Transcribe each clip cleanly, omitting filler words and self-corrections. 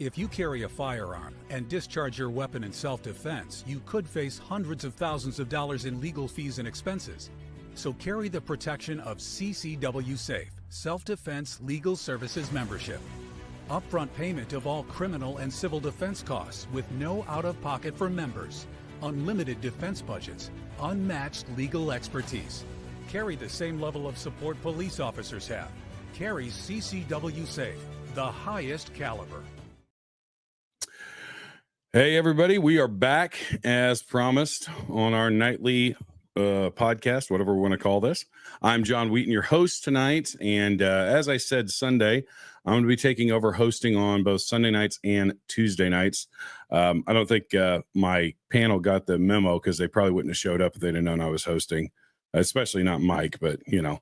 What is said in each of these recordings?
If you carry a firearm and discharge your weapon in self-defense, you could face hundreds of thousands of dollars in legal fees and expenses. So carry the protection of CCW Safe, Self-Defense Legal Services membership. Upfront payment of all criminal and civil defense costs with no out-of-pocket for members. Unlimited defense budgets, unmatched legal expertise. Carry the same level of support police officers have. Carry CCW Safe, the highest caliber. Hey, everybody. We are back as promised on our nightly podcast, whatever we want to call this. I'm John Wheaton, your host tonight. And as I said, Sunday, I'm going to be taking over hosting on both Sunday nights and Tuesday nights. I don't think my panel got the memo because they probably wouldn't have showed up if they didn't know I was hosting, especially not Mike. But, you know,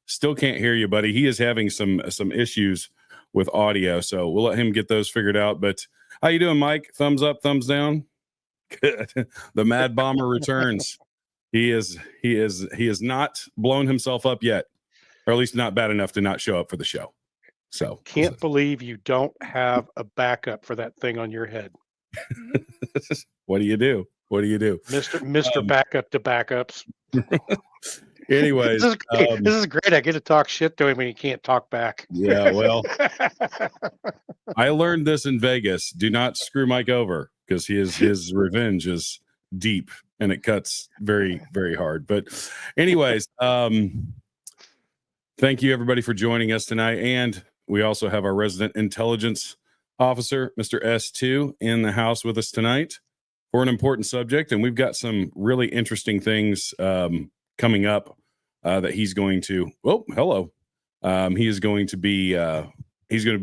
still can't hear you, buddy. He is having some issues with audio, so we'll let him get those figured out. But how you doing, Mike? Thumbs up, thumbs down? Good. The Mad Bomber returns. He is not blown himself up yet, or at least not bad enough to not show up for the show. So can't believe you don't have a backup for that thing on your head. What do you do? What do you do? Mr. Backup to backups. Anyways, this is great. I get to talk shit to him when he can't talk back. Yeah, well, I learned this in Vegas. Do not screw Mike over because his revenge is deep and it cuts very, very hard. But anyways, thank you everybody for joining us tonight. And we also have our resident intelligence officer, Mr. S2, in the house with us tonight for an important subject. And we've got some really interesting things coming up that he's going to. Oh, hello. He is going to be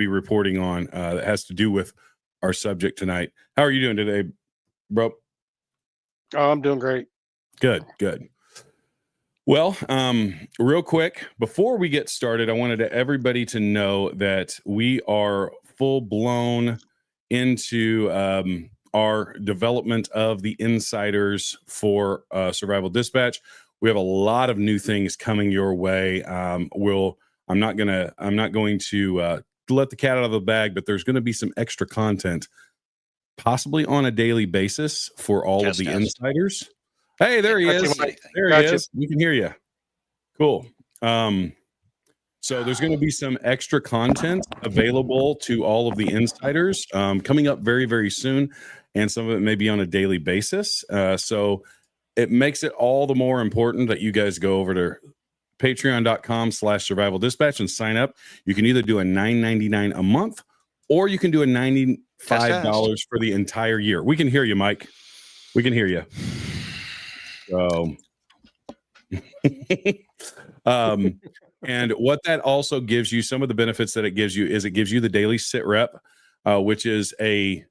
reporting on that has to do with our subject tonight. How are you doing today, bro? Oh, I'm doing great. Good. Well, real quick, before we get started, I wanted everybody to know that we are full blown into our development of the insiders for Survival Dispatch. We have a lot of new things coming your way. I'm not going to let the cat out of the bag, but there's going to be some extra content, possibly on a daily basis for all of the insiders. Hey, there he is. There he is. We can hear you. Cool. So there's going to be some extra content available to all of the insiders coming up very, very soon, and some of it may be on a daily basis. So it makes it all the more important that you guys go over to patreon.com/survival dispatch and sign up. You can either do a $9.99 a month, or you can do a $95 for the entire year. We can hear you, Mike. We can hear you. So, and what that also gives you, some of the benefits that it gives you is it gives you the daily sit rep, which is a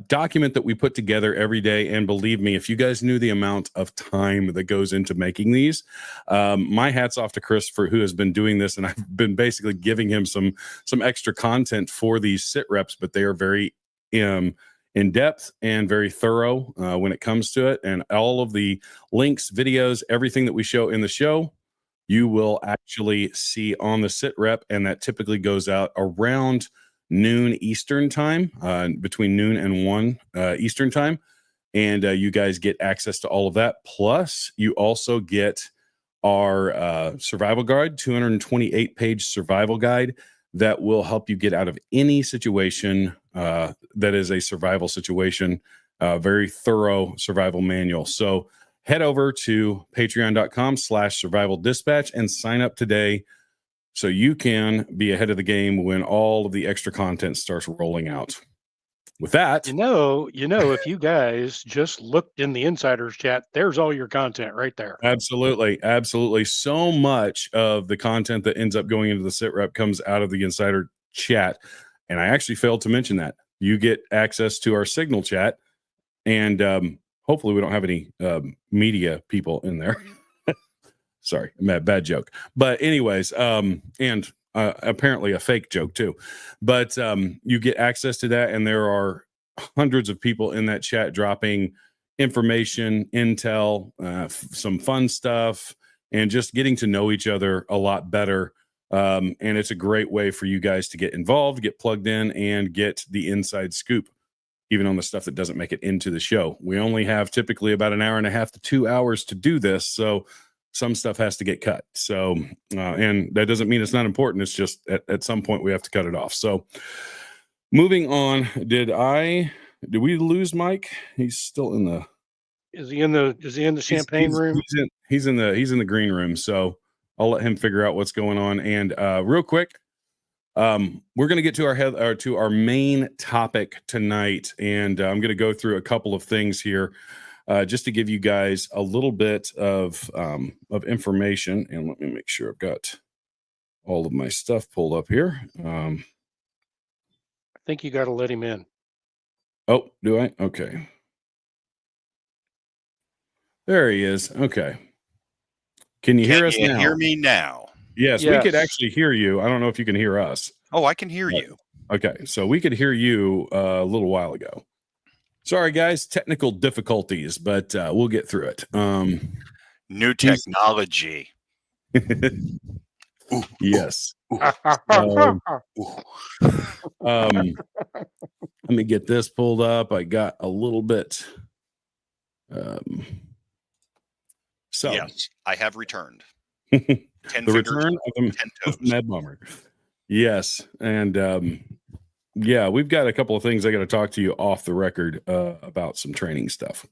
document that we put together every day. And believe me, if you guys knew the amount of time that goes into making these, my hat's off to Christopher, who has been doing this, and I've been basically giving him some extra content for these sit reps, but they are very in depth and very thorough when it comes to it. And all of the links, videos, everything that we show in the show, you will actually see on the sit rep, and that typically goes out around noon Eastern time, between noon and 1 Eastern time. And you guys get access to all of that. Plus, you also get our survival guide, 228-page survival guide that will help you get out of any situation that is a survival situation. Very thorough survival manual. So head over to patreon.com/survival dispatch and sign up today, so you can be ahead of the game when all of the extra content starts rolling out. With that, you know, if you guys just looked in the insiders chat, there's all your content right there. Absolutely. So much of the content that ends up going into the sit rep comes out of the insider chat. And I actually failed to mention that. You get access to our Signal chat, and hopefully we don't have any media people in there. Sorry, bad joke. But anyways, and apparently a fake joke too. But you get access to that, and there are hundreds of people in that chat dropping information, intel, some fun stuff, and just getting to know each other a lot better And it's a great way for you guys to get involved, get plugged in, and get the inside scoop, even on the stuff that doesn't make it into the show. We only have typically about an hour and a half to 2 hours to do this, so some stuff has to get cut. So, and that doesn't mean it's not important. It's just at some point we have to cut it off. So, moving on, did we lose Mike? He's still in the. Is he in the champagne room? He's in the green room. So I'll let him figure out what's going on. And real quick, we're going to get to our main topic tonight, and I'm going to go through a couple of things here, just to give you guys a little bit of information. And let me make sure I've got all of my stuff pulled up here. I think you got to let him in. Oh, do I? Okay. There he is. Okay. Can you hear us now? Hear me now? Yes, we could actually hear you. I don't know if you can hear us. Oh, I can hear you. Okay, so we could hear you a little while ago. Sorry, guys, technical difficulties, but we'll get through it. New technology. Yes. Let me get this pulled up. I got a little bit. So yes, I have returned. 10 the fingers, return of the 10 toes. Mad Bummer. Yes, and yeah, we've got a couple of things I got to talk to you off the record about some training stuff.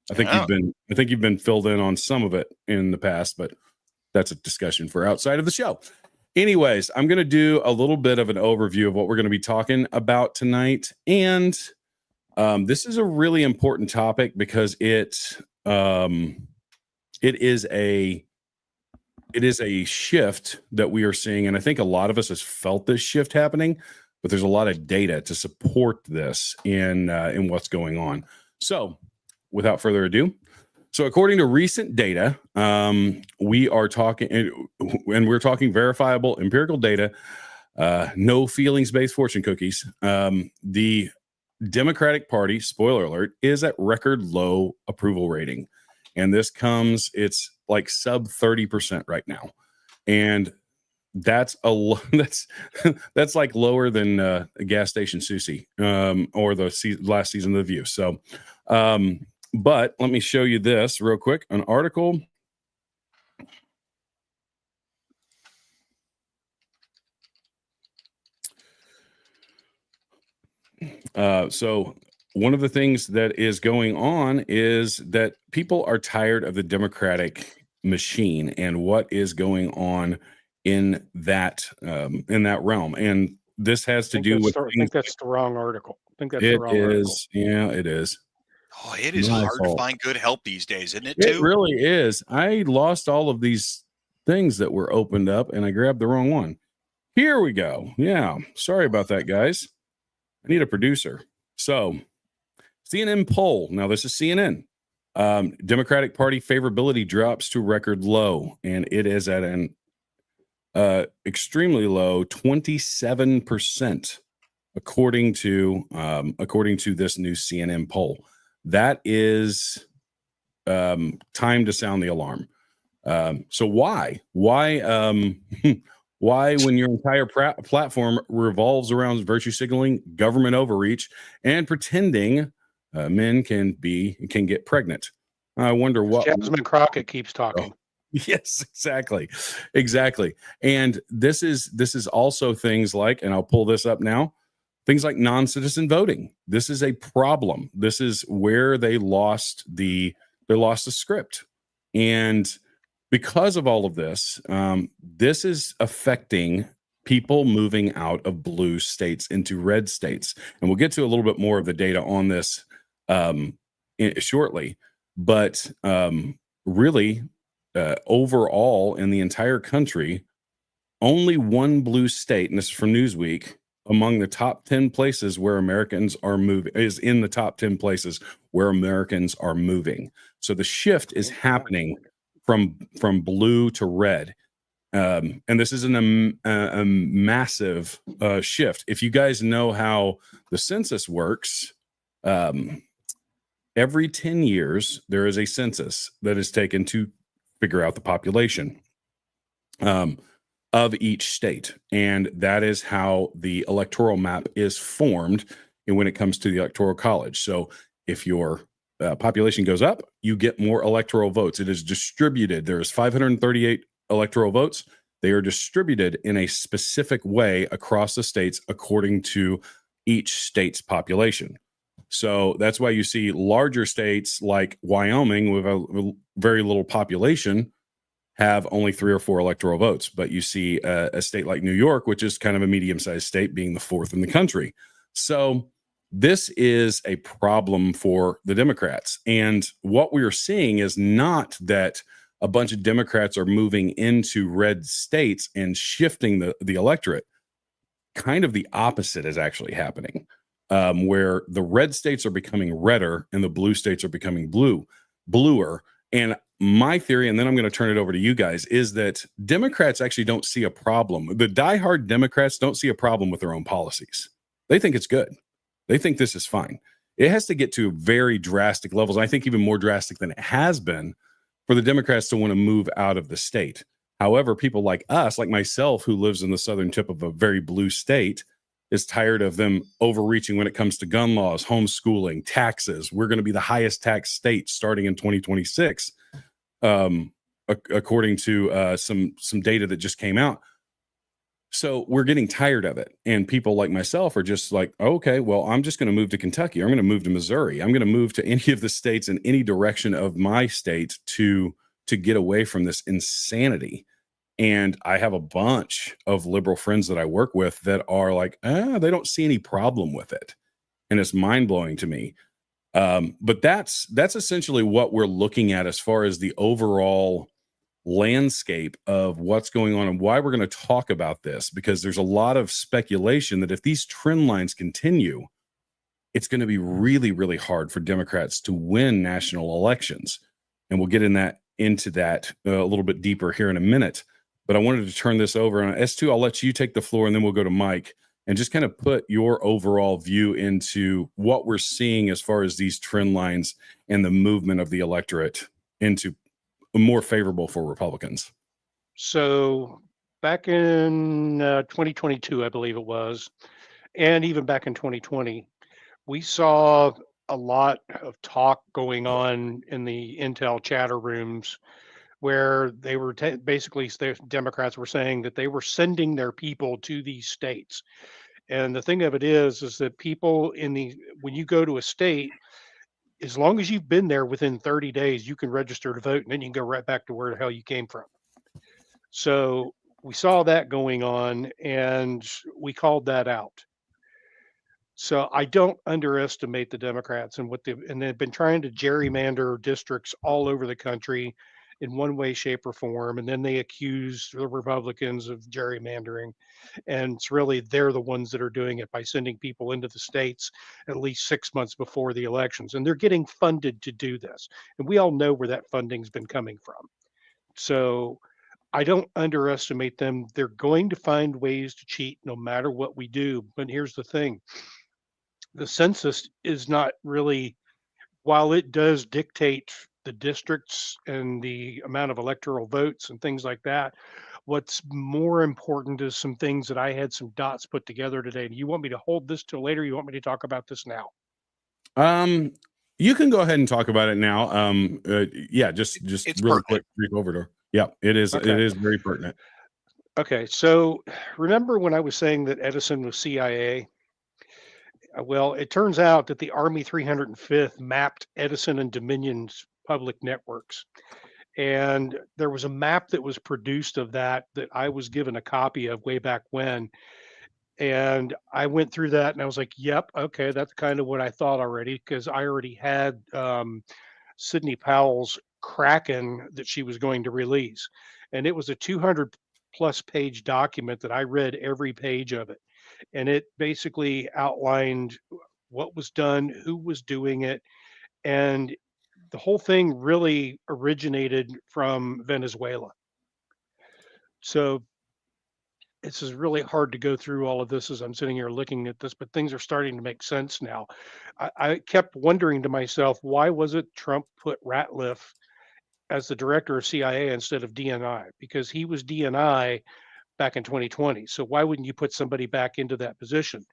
I think you've been filled in on some of it in the past, but that's a discussion for outside of the show. Anyways, I'm going to do a little bit of an overview of what we're going to be talking about tonight, and this is a really important topic because it is a shift that we are seeing, and I think a lot of us has felt this shift happening, but there's a lot of data to support this in what's going on. So, without further ado, so according to recent data, we are talking, and we're talking verifiable empirical data, no feelings-based fortune cookies. The Democratic Party, spoiler alert, is at record low approval rating. And this it's like sub 30% right now. And that's that's like lower than a gas station Susie or the last season of The View. So, but let me show you this real quick. An article. So one of the things that is going on is that people are tired of the Democratic machine and what is going on in that realm. And this has to do with. I think that's the wrong article. I think that's the wrong article. Yeah, it is. Oh, it is hard to find good help these days, isn't it? It really is. I lost all of these things that were opened up, and I grabbed the wrong one. Here we go. Yeah, sorry about that, guys. I need a producer. So, CNN poll. Now, this is CNN. Democratic Party favorability drops to record low, and it is at an extremely low 27%, according to this new CNN poll. That is time to sound the alarm. So why when your entire platform revolves around virtue signaling, government overreach, and pretending men can get pregnant? I wonder what Jasmine Crockett keeps talking. Oh, yes, exactly. And this is also things like, and I'll pull this up now, things like non-citizen voting. This is a problem. This is where they lost the script. And because of all of this, this is affecting people moving out of blue states into red states. And we'll get to a little bit more of the data on this shortly. But really, overall in the entire country, only one blue state, and this is from Newsweek, among the top 10 places where Americans are moving, is in the top 10 places where Americans are moving. So the shift is happening from blue to red. And this is a massive shift. If you guys know how the census works, every 10 years, there is a census that is taken to figure out the population. of each state. And that is how the electoral map is formed and when it comes to the electoral college. So if your population goes up, you get more electoral votes. It is distributed. There's 538 electoral votes. They are distributed in a specific way across the states according to each state's population. So that's why you see larger states like Wyoming with a very little population have only 3 or 4 electoral votes. But you see a state like New York, which is kind of a medium-sized state, being the 4th in the country. So this is a problem for the Democrats. And what we are seeing is not that a bunch of Democrats are moving into red states and shifting the electorate. Kind of the opposite is actually happening, where the red states are becoming redder and the blue states are becoming bluer. And my theory, and then I'm going to turn it over to you guys, is that Democrats actually don't see a problem. The diehard Democrats don't see a problem with their own policies. They think it's good. They think this is fine. It has to get to very drastic levels. I think even more drastic than it has been for the Democrats to want to move out of the state. However, people like us, like myself, who lives in the southern tip of a very blue state, is tired of them overreaching when it comes to gun laws, homeschooling, taxes. We're going to be the highest tax state starting in 2026, according to some data that just came out. So we're getting tired of it. And people like myself are just like, okay, well, I'm just going to move to Kentucky. I'm going to move to Missouri. I'm going to move to any of the states in any direction of my state to get away from this insanity. And I have a bunch of liberal friends that I work with that are like, they don't see any problem with it. And it's mind blowing to me. But that's essentially what we're looking at as far as the overall landscape of what's going on and why we're going to talk about this, because there's a lot of speculation that if these trend lines continue, it's going to be really, really hard for Democrats to win national elections. And we'll get into that a little bit deeper here in a minute. But I wanted to turn this over. And S2, I'll let you take the floor, and then we'll go to Mike and just kind of put your overall view into what we're seeing as far as these trend lines and the movement of the electorate into more favorable for Republicans. So back in 2022, I believe it was, and even back in 2020, we saw a lot of talk going on in the Intel chatter rooms where they were basically the Democrats were saying that they were sending their people to these states. And the thing of it is that people when you go to a state, as long as you've been there within 30 days, you can register to vote, and then you can go right back to where the hell you came from. So we saw that going on, and we called that out. So I don't underestimate the Democrats and they've been trying to gerrymander districts all over the country in one way, shape, or form. And then they accuse the Republicans of gerrymandering. And it's really they're the ones that are doing it by sending people into the states at least 6 months before the elections. And they're getting funded to do this. And we all know where that funding's been coming from. So I don't underestimate them. They're going to find ways to cheat no matter what we do. But here's the thing. The census is not really, while it does dictate the districts and the amount of electoral votes and things like that, what's more important is some things that I had some dots put together today. Do you want me to hold this till later? You want me to talk about this now? You can go ahead and talk about it now. Just it's really pertinent. quick, brief overview. Yeah, it is. Okay. It is very pertinent. Okay, so remember when I was saying that Edison was CIA? Well, it turns out that the Army 305th mapped Edison and Dominion's public networks. And there was a map that was produced of that I was given a copy of way back when. And I went through that and I was like, yep, okay, that's kind of what I thought already, because I already had Sidney Powell's Kraken that she was going to release. And it was a 200 plus page document that I read every page of it. And it basically outlined what was done, who was doing it, and the whole thing really originated from Venezuela. So this is really hard to go through all of this as I'm sitting here looking at this, but things are starting to make sense now. I kept wondering to myself, why was it Trump put Ratliff as the director of CIA instead of DNI? Because he was DNI back in 2020. So why wouldn't you put somebody back into that position?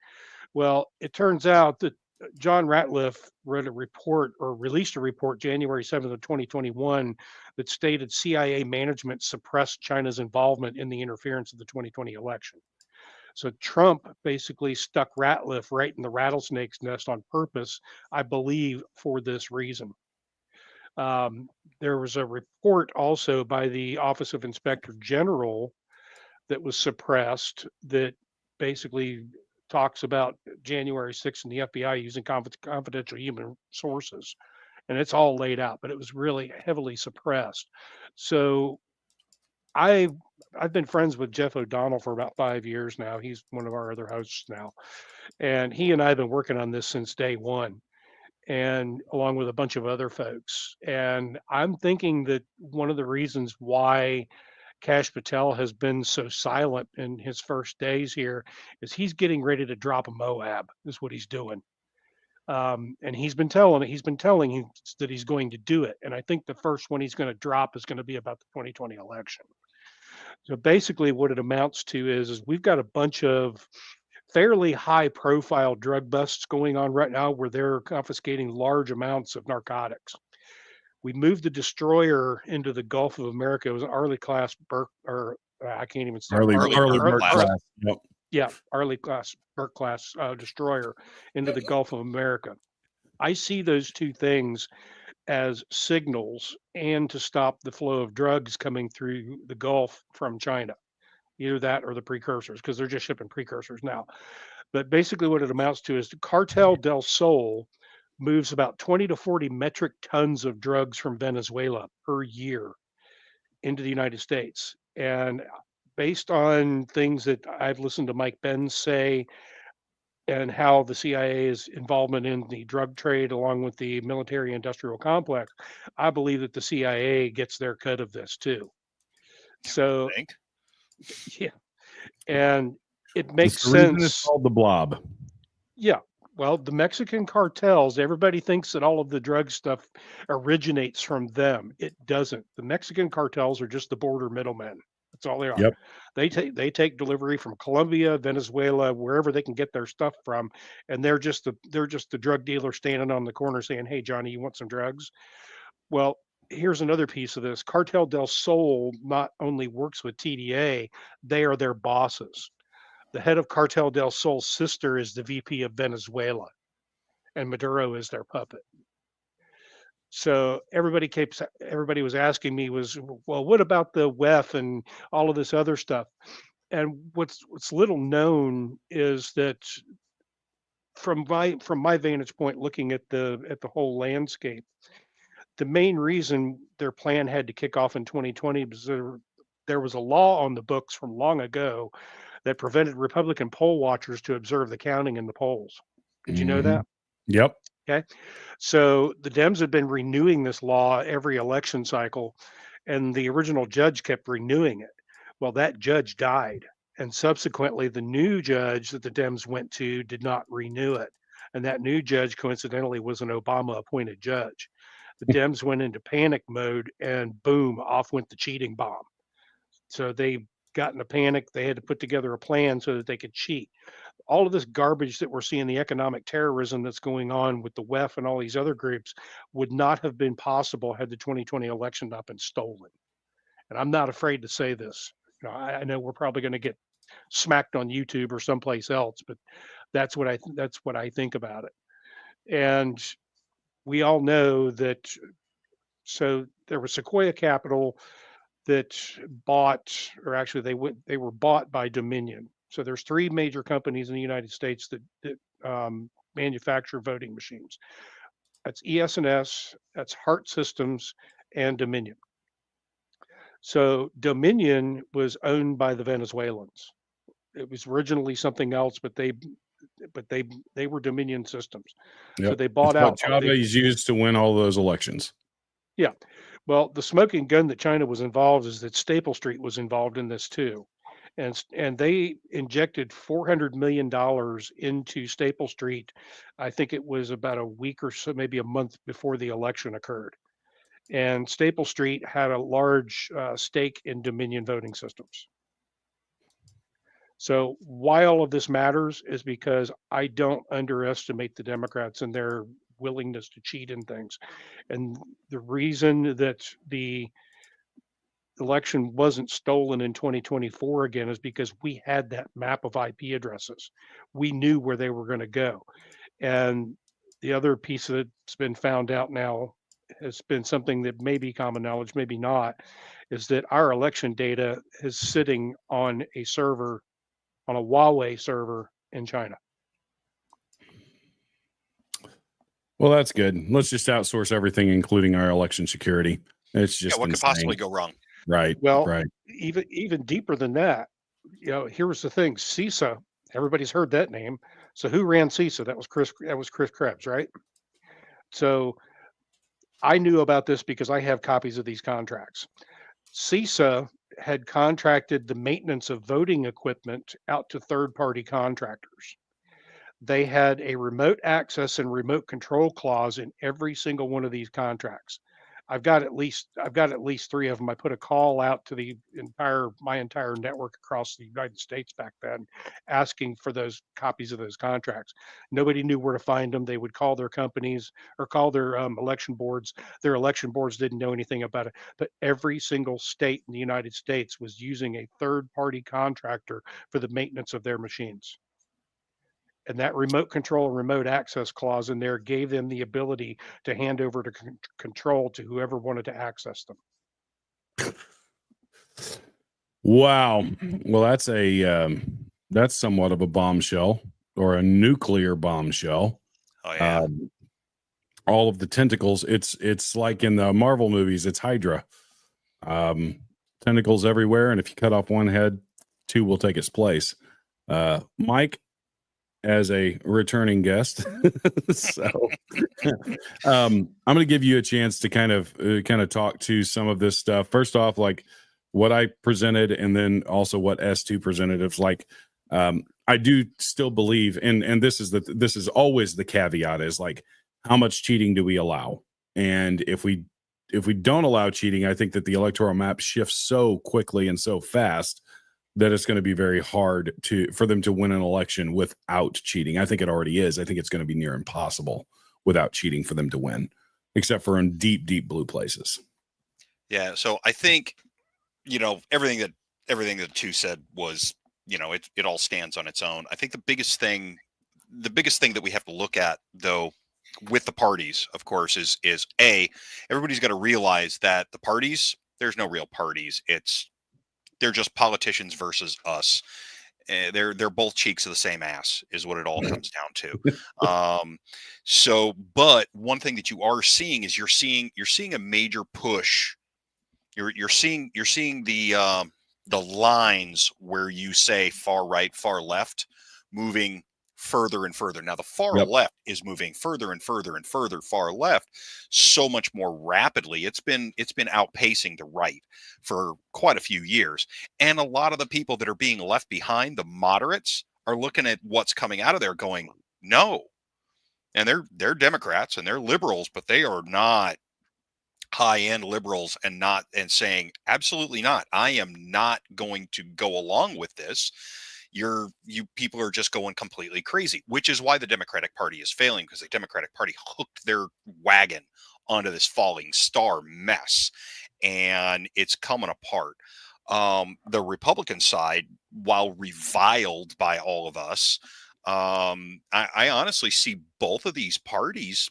Well, it turns out that John Ratliff wrote a report or released a report January 7th of 2021 that stated CIA management suppressed China's involvement in the interference of the 2020 election. So Trump basically stuck Ratliff right in the rattlesnake's nest on purpose, I believe, for this reason. There was a report also by the Office of Inspector General that was suppressed that basically talks about January 6th and the FBI using confidential human sources. And it's all laid out, but it was really heavily suppressed. So I've been friends with Jeff O'Donnell for about 5 years now. He's one of our other hosts now. And he and I have been working on this since day one, and along with a bunch of other folks. And I'm thinking that one of the reasons why Kash Patel has been so silent in his first days here is he's getting ready to drop a Moab, is what he's doing. And he's been telling him that he's going to do it. And I think the first one he's going to drop is going to be about the 2020 election. So basically what it amounts to is we've got a bunch of fairly high profile drug busts going on right now where they're confiscating large amounts of narcotics. We moved the destroyer into the Gulf of America. It was an Arleigh class Burke, or I can't even say Arleigh Burke class. Yep. Yeah, Arleigh class Burke class destroyer into the Gulf of America. I see those two things as signals and to stop the flow of drugs coming through the Gulf from China. Either that or the precursors, because they're just shipping precursors now. But basically what it amounts to is the Cartel del Sol moves about 20 to 40 metric tons of drugs from Venezuela per year into the United States. And based on things that I've listened to Mike Benz say and how the CIA's involvement in the drug trade along with the military industrial complex, I believe that the CIA gets their cut of this too. So, yeah, and it makes sense. It's called the Blob. Yeah. Well, the Mexican cartels, everybody thinks that all of the drug stuff originates from them. It doesn't. The Mexican cartels are just the border middlemen. That's all they are. Yep. They take delivery from Colombia, Venezuela, wherever they can get their stuff from, and they're just the drug dealer standing on the corner saying, "Hey, Johnny, you want some drugs?" Well, here's another piece of this. Cartel del Sol not only works with TDA, they are their bosses. The head of Cartel del Sol's sister is the VP of Venezuela, and Maduro is their puppet. So everybody was asking me well, what about the WEF and all of this other stuff? And what's little known is that from my vantage point, looking at the whole landscape, the main reason their plan had to kick off in 2020 was there was a law on the books from long ago that prevented Republican poll watchers to observe the counting in the polls. Did you know that? Yep. Okay. So the Dems have been renewing this law every election cycle, and the original judge kept renewing it. Well, that judge died. And subsequently, the new judge that the Dems went to did not renew it. And that new judge, coincidentally, was an Obama appointed judge. The Dems went into panic mode, and boom, off went the cheating bomb. So they got in a panic. They had to put together a plan so that they could cheat. All of this garbage that we're seeing, the economic terrorism that's going on with the WEF and all these other groups, would not have been possible had the 2020 election not been stolen. And I'm not afraid to say this. I know we're probably going to get smacked on YouTube or someplace else, but that's what I think about it. And we all know that. So there was Sequoia Capital that bought, or actually they were bought by Dominion. So there's three major companies in the United States that manufacture voting machines. That's ES&S, that's Hart Systems, and Dominion. So Dominion was owned by the Venezuelans. It was originally something else, but they were Dominion Systems. Yep. So they bought out. Chavez used to win all those elections. Yeah. Well, the smoking gun that China was involved is that Staple Street was involved in this too. And they injected $400 million into Staple Street. I think it was about a week or so, maybe a month before the election occurred. And Staple Street had a large stake in Dominion voting systems. So why all of this matters is because I don't underestimate the Democrats and their willingness to cheat in things. And the reason that the election wasn't stolen in 2024 again is because we had that map of IP addresses. We knew where they were going to go. And the other piece that's been found out now has been something that may be common knowledge, maybe not, is that our election data is sitting on a server, on a Huawei server in China. Well, that's good. Let's just outsource everything, including our election security. It's just what could insane. possibly go wrong? Right. Well, right. even deeper than that, here was the thing: CISA. Everybody's heard that name. So who ran CISA? That was Chris. That was Chris Krebs, right? So I knew about this because I have copies of these contracts. CISA had contracted the maintenance of voting equipment out to third-party contractors. They had a remote access and remote control clause in every single one of these contracts. I've got at least three of them. I put a call out to my entire network across the United States back then, asking for those copies of those contracts. Nobody knew where to find them. They would call their companies or call their election boards. Their election boards didn't know anything about it. But every single state in the United States was using a third-party contractor for the maintenance of their machines. And that remote control and remote access clause in there gave them the ability to hand over to control to whoever wanted to access them. Wow. Well, that's somewhat of a bombshell, or a nuclear bombshell. Oh yeah. All of the tentacles. It's like in the Marvel movies. It's Hydra. Tentacles everywhere, and if you cut off one head, two will take its place. Mike, as a returning guest, so I'm going to give you a chance to kind of talk to some of this stuff. First off, like what I presented, and then also what S2 presented. It's like I do still believe, and this is always the caveat, is like, how much cheating do we allow? And if we don't allow cheating, I think that the electoral map shifts so quickly and so fast that it's going to be very hard for them to win an election without cheating. I think it already is. I think it's going to be near impossible without cheating for them to win, except for in deep, deep blue places. Yeah. So I think, everything that two said was, it all stands on its own. I think the biggest thing that we have to look at, though, with the parties, of course, is everybody's got to realize that the parties, there's no real parties. They're just politicians versus us. They're both cheeks of the same ass, is what it all comes down to. But one thing that you are seeing is you're seeing a major push. You're seeing the lines where you say far right, far left, moving further and further. Now the far left is moving further and further and further far left so much more rapidly. It's been outpacing the right for quite a few years. And a lot of the people that are being left behind, the moderates, are looking at what's coming out of there going, no. And they're Democrats and they're liberals, but they are not high-end liberals and saying absolutely not. I am not going to go along with this. You people are just going completely crazy, which is why the Democratic Party is failing, because the Democratic Party hooked their wagon onto this falling star mess, and it's coming apart. The Republican side, while reviled by all of us, I honestly see both of these parties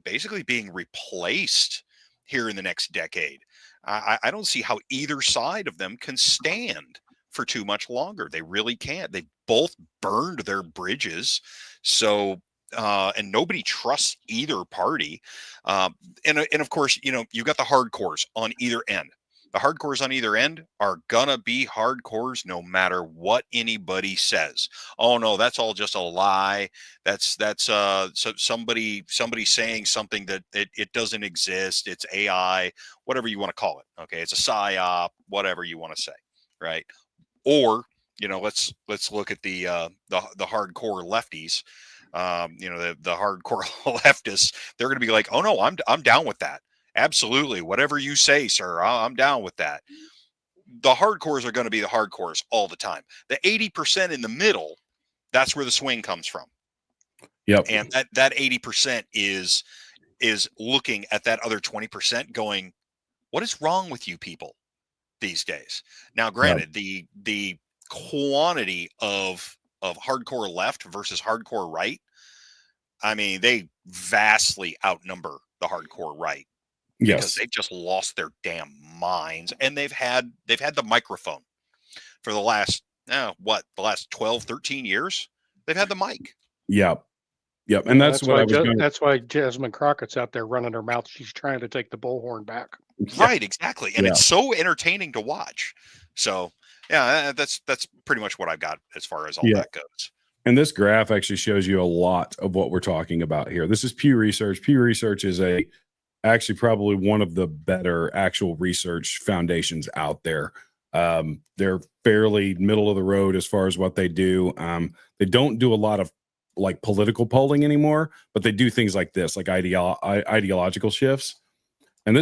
basically being replaced here in the next decade. I don't see how either side of them can stand for too much longer. They really can't. They both burned their bridges. So, and nobody trusts either party. And of course, you've got the hardcores on either end. The hardcores on either end are gonna be hardcores no matter what anybody says. Oh no, that's all just a lie. That's so somebody saying something that it doesn't exist. It's AI, whatever you want to call it. Okay, it's a psyop, whatever you want to say, right? Or let's look at the hardcore lefties. The hardcore leftists. They're going to be like, oh no, I'm down with that. Absolutely, whatever you say, sir, I'm down with that. the hardcores are going to be the hardcores all the time. The 80% in the middle, that's where the swing comes from. Yep. And that 80% is looking at that other 20% going, what is wrong with you people these days? Now, granted, the quantity of hardcore left versus hardcore right, I mean, they vastly outnumber the hardcore right. Because they've just lost their damn minds, and they've had the microphone for the last 12, 13 years. They've had the mic. Yep. And that's what that's why Jasmine Crockett's out there running her mouth. She's trying to take the bullhorn back. Right, exactly. And it's so entertaining to watch. So yeah, that's pretty much what I've got as far as all that goes. And this graph actually shows you a lot of what we're talking about here. This is Pew Research. Pew Research is actually probably one of the better actual research foundations out there. They're fairly middle of the road as far as what they do. They don't do a lot of like political polling anymore, but they do things like this, like ideological shifts. And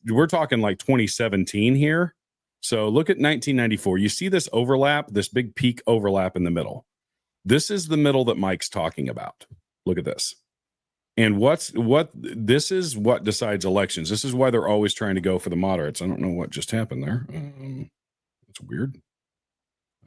we're talking like 2017 here. So look at 1994. You see this overlap, this big peak overlap in the middle. This is the middle that Mike's talking about. Look at this. And this is what decides elections. This is why they're always trying to go for the moderates. I don't know what just happened there. It's weird.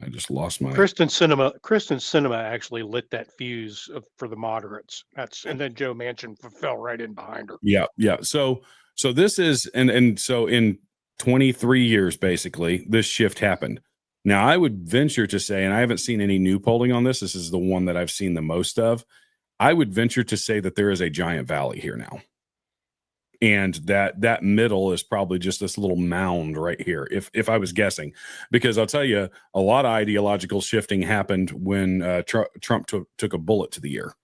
I just lost my. Kristen Cinema actually lit that fuse for the moderates. And then Joe Manchin fell right in behind her. Yeah. So this is and so in 23 years, basically, this shift happened. Now, I would venture to say, and I haven't seen any new polling on this. This is the one that I've seen the most of. I would venture to say that there is a giant valley here now. And that middle is probably just this little mound right here, if I was guessing. Because I'll tell you, a lot of ideological shifting happened when Trump took a bullet to the ear.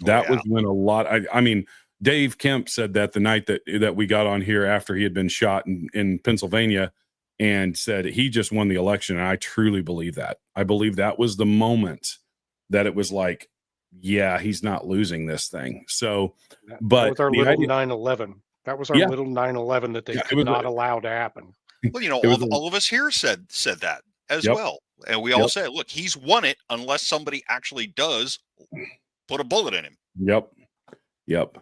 That was when a lot, I mean, Dave Kemp said that the night that we got on here after he had been shot in Pennsylvania, and said he just won the election. And I truly believe that. I believe that was the moment that it was like, yeah, he's not losing this thing. So, but that was our little 9/11. That was our little 9/11 that they could not allow to happen. Well, all of us here said that as well. And we all said, look, he's won it unless somebody actually does put a bullet in him. Yep.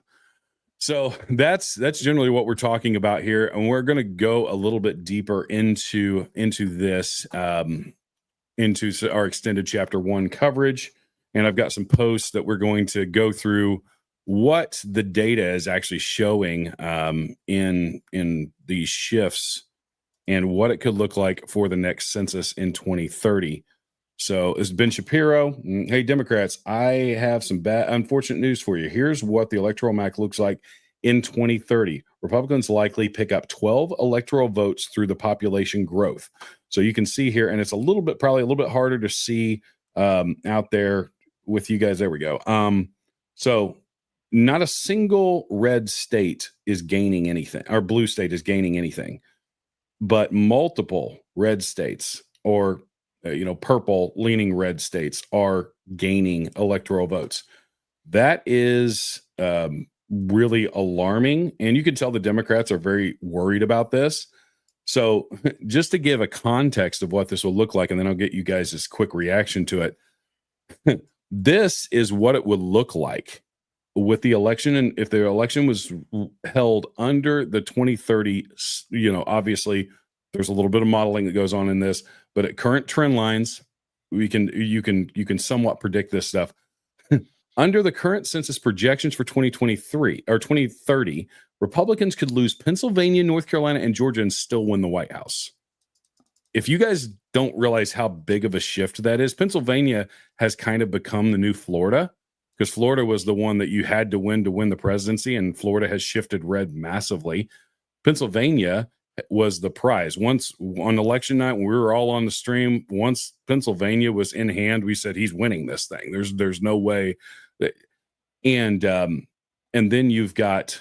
So that's generally what we're talking about here. And we're going to go a little bit deeper into this, into our extended chapter 1 coverage. And I've got some posts that we're going to go through what the data is actually showing in these shifts and what it could look like for the next census in 2030. So this is Ben Shapiro. Hey, Democrats, I have some unfortunate news for you. Here's what the electoral map looks like in 2030. Republicans likely pick up 12 electoral votes through the population growth. So you can see here, and it's probably a little bit harder to see out there with you guys. There we go. So not a single red state is gaining anything, or blue state is gaining anything, but multiple red states or purple leaning red states are gaining electoral votes. That is really alarming. And you can tell the Democrats are very worried about this. So just to give a context of what this will look like, and then I'll get you guys this quick reaction to it. This is what it would look like with the election. And if the election was held under the 2030, obviously there's a little bit of modeling that goes on in this, but at current trend lines, you can somewhat predict this stuff. Under the current census projections for 2023 or 2030, Republicans could lose Pennsylvania, North Carolina, and Georgia and still win the White House. If you guys don't realize how big of a shift that is, Pennsylvania has kind of become the new Florida, because Florida was the one that you had to win the presidency, and Florida has shifted red massively. Pennsylvania was the prize. Once on election night, when we were all on the stream, once Pennsylvania was in hand, we said he's winning this thing. There's no way that, and then you've got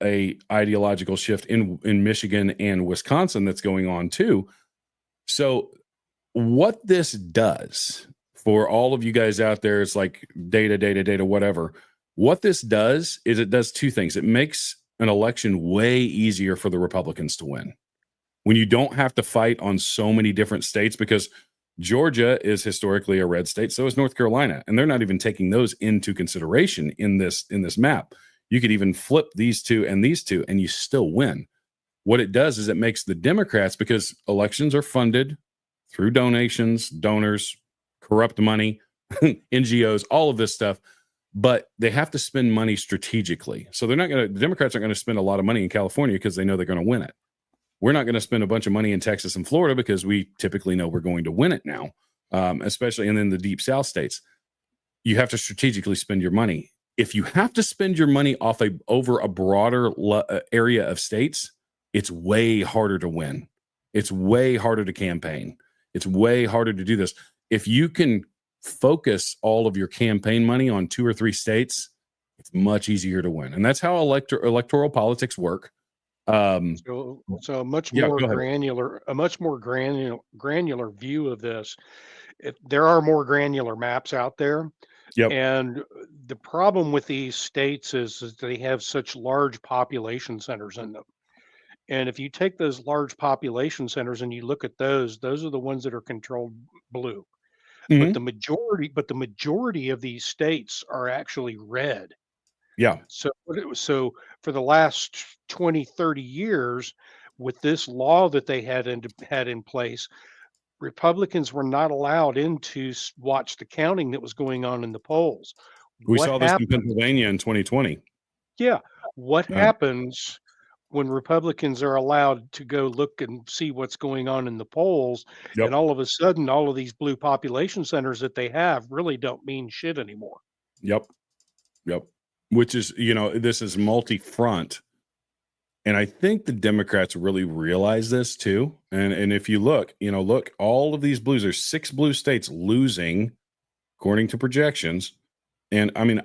a ideological shift in Michigan and Wisconsin that's going on too. So what this does for all of you guys out there, it's like data, whatever. What this does is it does two things. It makes an election way easier for the Republicans to win. when you don't have to fight on so many different states, because Georgia is historically a red state, so is North Carolina, and they're not even taking those into consideration in this map. You could even flip these two, and you still win. What it does is it makes the Democrats, because elections are funded through donations, donors, corrupt money, NGOs, all of this stuff, but they have to spend money strategically. So the Democrats aren't going to spend a lot of money in California because they know they're going to win it. We're not going to spend a bunch of money in Texas and Florida because we typically know we're going to win it now, especially in the deep South states. You have to strategically spend your money. If you have to spend your money over a broader area of states, it's way harder to win. It's way harder to campaign. It's way harder to do this. If you can focus all of your campaign money on 2 or 3 states, it's much easier to win. And that's how electoral politics work. So a much more granular view of this. There are more granular maps out there. Yep. And the problem with these states is they have such large population centers in them. And if you take those large population centers and you look at those are the ones that are controlled blue. Mhm. But the majority of these states are actually red. Yeah. So for the last 20, 30 years, with this law that they had in place, Republicans were not allowed in to watch the counting that was going on in the polls. We What saw this in happened? Pennsylvania in 2020. Yeah. What Yeah. happens when Republicans are allowed to go look and see what's going on in the polls, Yep. and all of a sudden, all of these blue population centers that they have really don't mean shit anymore? Yep. Which is, this is multi-front. And I think the Democrats really realize this too. And if you look, all of these blues, there's 6 blue states losing according to projections. And I mean,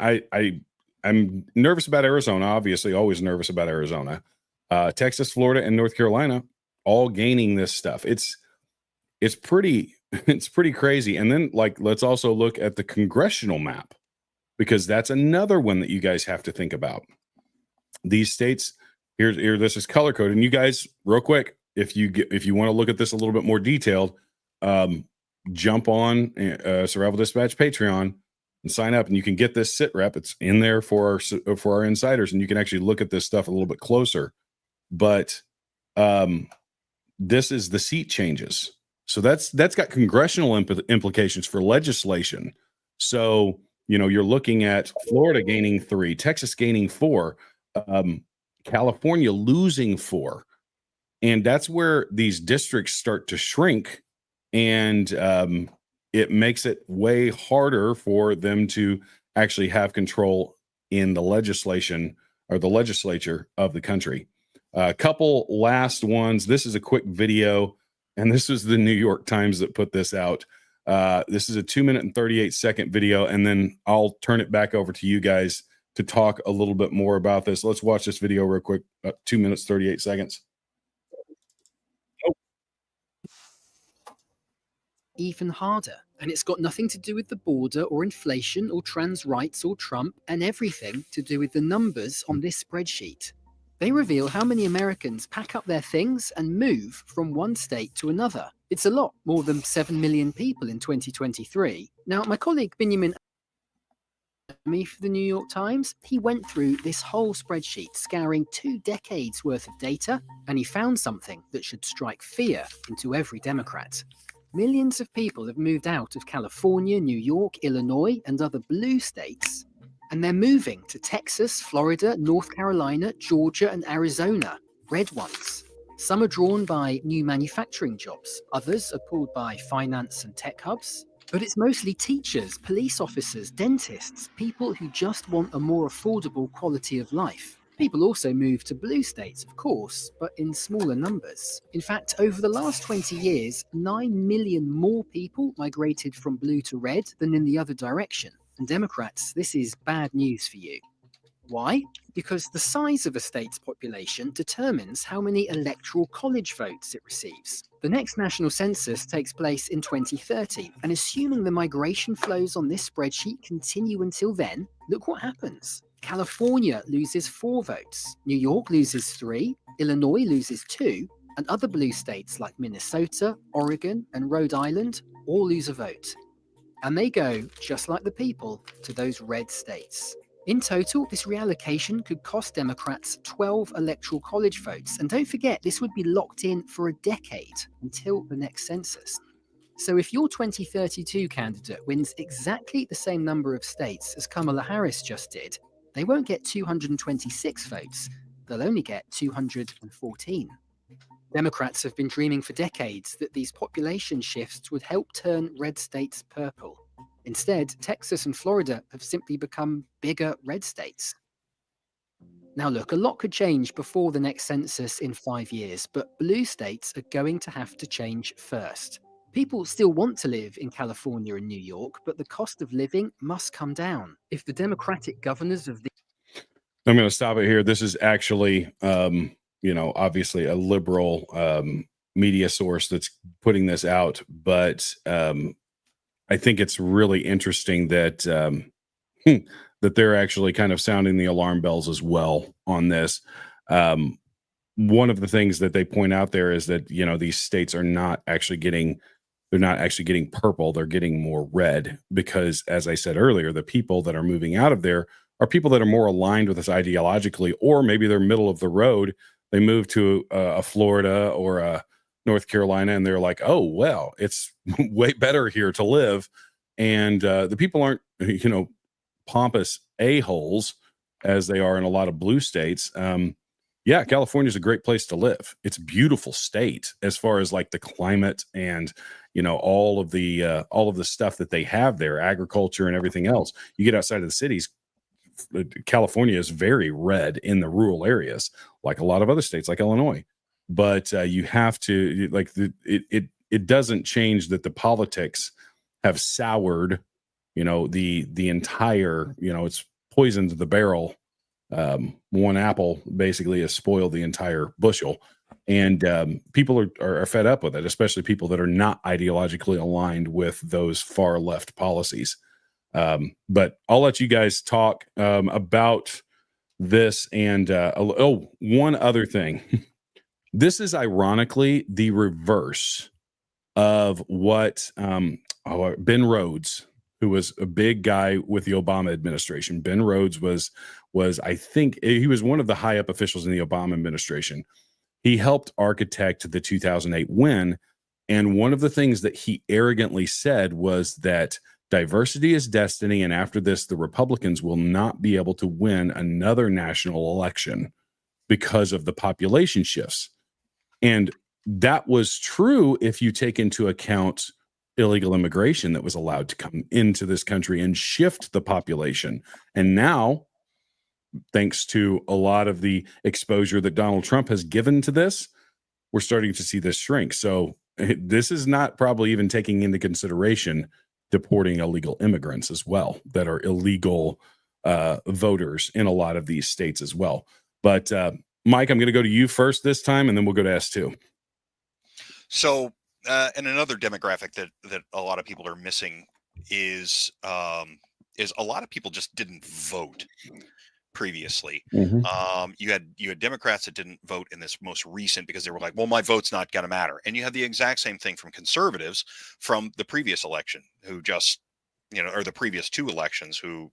I'm nervous about Arizona, obviously, always nervous about Arizona. Texas, Florida, and North Carolina all gaining this stuff. It's pretty crazy. And then let's also look at the congressional map, because that's another one that you guys have to think about. These states here, this is color coded. And you guys, real quick, if you want to look at this a little bit more detailed, jump on Survival Dispatch Patreon and sign up, and you can get this sit rep. It's in there for our insiders, and you can actually look at this stuff a little bit closer. But this is the seat changes. So that's got congressional implications for legislation. So, you're looking at Florida gaining 3, Texas gaining 4, California losing 4. And that's where these districts start to shrink. And it makes it way harder for them to actually have control in the legislation or the legislature of the country. A couple last ones. This is a quick video, and this was the New York Times that put this out. This is a 2-minute and 38-second video, and then I'll turn it back over to you guys to talk a little bit more about this. Let's watch this video real quick. 2 minutes, 38 seconds. Even harder. And it's got nothing to do with the border or inflation or trans rights or Trump, and everything to do with the numbers on this spreadsheet. They reveal how many Americans pack up their things and move from one state to another. It's a lot, more than 7 million people in 2023. Now, my colleague Benjamin for the New York Times, he went through this whole spreadsheet, scouring 2 decades worth of data, and he found something that should strike fear into every Democrat. Millions of people have moved out of California, New York, Illinois, and other blue states, and they're moving to Texas, Florida, North Carolina, Georgia, and Arizona, red ones. Some are drawn by new manufacturing jobs, others are pulled by finance and tech hubs. But it's mostly teachers, police officers, dentists, people who just want a more affordable quality of life. People also move to blue states, of course, but in smaller numbers. In fact, over the last 20 years, 9 million more people migrated from blue to red than in the other direction. And Democrats, this is bad news for you. Why? Because the size of a state's population determines how many electoral college votes it receives. The next national census takes place in 2030, and assuming the migration flows on this spreadsheet continue until then, look what happens. California loses 4 votes, New York loses 3, Illinois loses 2, And other blue states like Minnesota, Oregon, and Rhode Island all lose a vote. And they go, just like the people, to those red states. In total, this reallocation could cost Democrats 12 electoral college votes. And don't forget, this would be locked in for a decade until the next census. So if your 2032 candidate wins exactly the same number of states as Kamala Harris just did, they won't get 226 votes. They'll only get 214. Democrats have been dreaming for decades that these population shifts would help turn red states purple. Instead, Texas and Florida have simply become bigger red states. Now look, a lot could change before the next census in 5 years, but blue states are going to have to change first. People still want to live in California and New York, but the cost of living must come down. If the Democratic governors of the I'm going to stop it here. This is actually, obviously a liberal media source that's putting this out, but I think it's really interesting that that they're actually kind of sounding the alarm bells as well on this. One of the things that they point out there is that these states are not actually getting purple; they're getting more red because, as I said earlier, the people that are moving out of there are people that are more aligned with us ideologically, or maybe they're middle of the road. They move to a Florida or a North Carolina, and they're like, oh, well, it's way better here to live. And the people aren't, pompous a-holes as they are in a lot of blue states. Yeah, California is a great place to live. It's a beautiful state as far as like the climate and, all of the stuff that they have there, agriculture and everything else. You get outside of the cities, California is very red in the rural areas, like a lot of other states, like Illinois. But you have to it doesn't change that the politics have soured, the entire, it's poison to the barrel. One apple basically has spoiled the entire bushel, and people are fed up with it, especially people that are not ideologically aligned with those far left policies. But I'll let you guys talk about this. And one other thing. This is ironically the reverse of what Ben Rhodes, who was a big guy with the Obama administration. Ben Rhodes was I think he was one of the high up officials in the Obama administration. He helped architect the 2008 win. And one of the things that he arrogantly said was that diversity is destiny, and after this, the Republicans will not be able to win another national election because of the population shifts. And that was true if you take into account illegal immigration that was allowed to come into this country and shift the population. And now, thanks to a lot of the exposure that Donald Trump has given to this, we're starting to see this shrink. So this is not probably even taking into consideration deporting illegal immigrants as well that are illegal voters in a lot of these states as well. But Mike, I'm going to go to you first this time, and then we'll go to S2. So, and another demographic that a lot of people are missing is a lot of people just didn't vote previously. Mm-hmm. You had Democrats that didn't vote in this most recent because they were like, well, my vote's not going to matter. And you had the exact same thing from conservatives from the previous election who just, or the previous two elections who,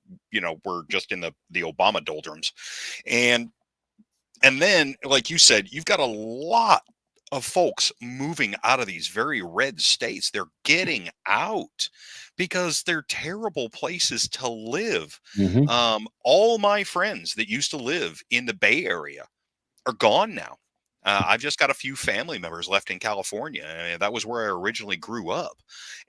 were just in the Obama doldrums. And then, like you said, you've got a lot of folks moving out of these very red states. They're getting out because they're terrible places to live. Mm-hmm. All my friends that used to live in the Bay Area are gone now. I've just got a few family members left in California. That was where I originally grew up.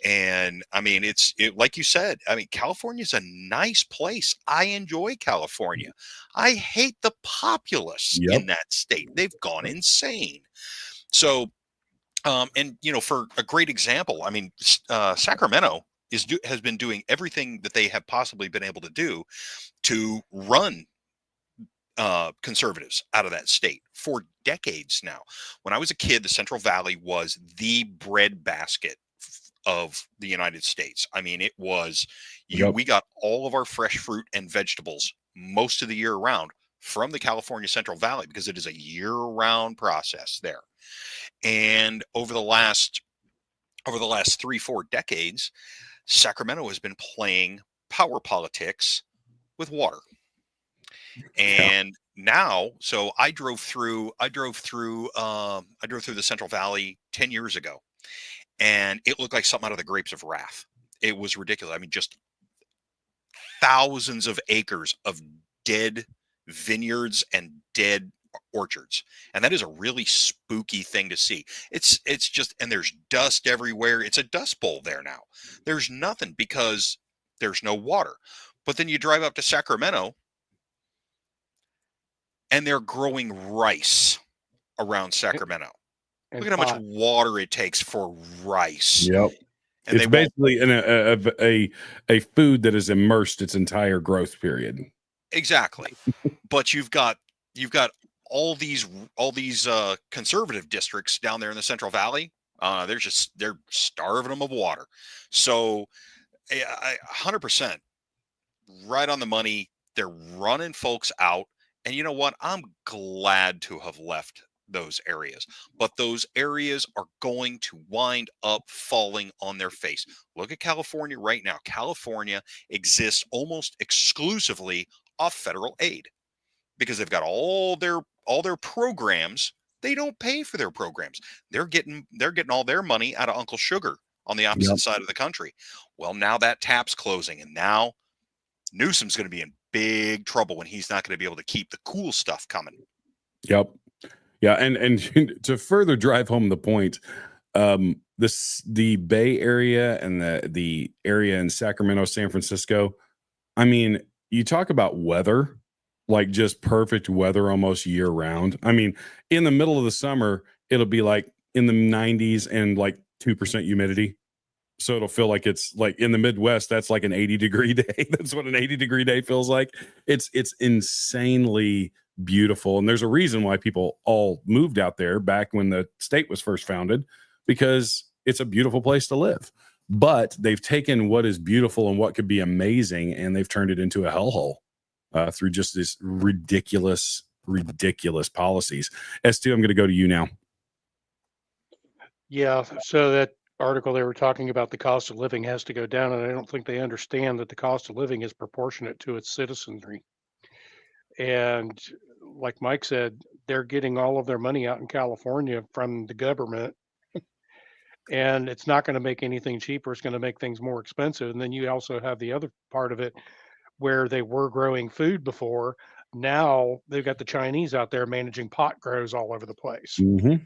And I mean, it's like you said, I mean, California is a nice place. I enjoy California. I hate the populace in that state. They've gone insane. So, and for a great example, I mean, Sacramento has been doing everything that they have possibly been able to do to run conservatives out of that state for decades now. When I was a kid, the Central Valley was the breadbasket of the United States. I mean, it was we got all of our fresh fruit and vegetables most of the year round from the California Central Valley because it is a year-round process there. And over the last 3-4 decades, Sacramento has been playing power politics with water. And now, so I drove through the Central Valley 10 years ago, and it looked like something out of the Grapes of Wrath. It was ridiculous. I mean, just thousands of acres of dead vineyards and dead orchards. And that is a really spooky thing to see. It's just, and there's dust everywhere. It's a dust bowl there now. There's nothing because there's no water. But then you drive up to Sacramento and they're growing rice around Sacramento. And Look at how pot. much water it takes for rice. Yep. And It's they won't, basically a food that has immersed its entire growth period. exactly. But you've got all these conservative districts down there in the Central Valley. They're starving them of water. So 100% right on the money. They're running folks out. And you know what? I'm glad to have left those areas, but those areas are going to wind up falling on their face. Look at California right now. California exists almost exclusively off federal aid because they've got all their programs. They don't pay for their programs. They're getting all their money out of Uncle Sugar on the opposite side of the country. Well, now that tap's closing, and now Newsom's going to be in big trouble when he's not going to be able to keep the cool stuff coming. Yep. Yeah, and to further drive home the point, the Bay Area and the area in Sacramento, San Francisco. I mean, you talk about weather, like just perfect weather almost year round. I mean, in the middle of the summer, it'll be like in the 90s and like 2% humidity. So it'll feel like it's like in the Midwest, that's like an 80-degree day. That's what an 80-degree day feels like. It's insanely beautiful. And there's a reason why people all moved out there back when the state was first founded, because it's a beautiful place to live. But they've taken what is beautiful and what could be amazing, and they've turned it into a hellhole through just this ridiculous policies. S2, I'm going to go to you now. Yeah, so that article they were talking about, the cost of living has to go down, and I don't think they understand that the cost of living is proportionate to its citizenry. And like Mike said, they're getting all of their money out in California from the government, and it's not going to make anything cheaper. It's going to make things more expensive. And then you also have the other part of it where they were growing food before. Now they've got the Chinese out there managing pot grows all over the place. Mm-hmm.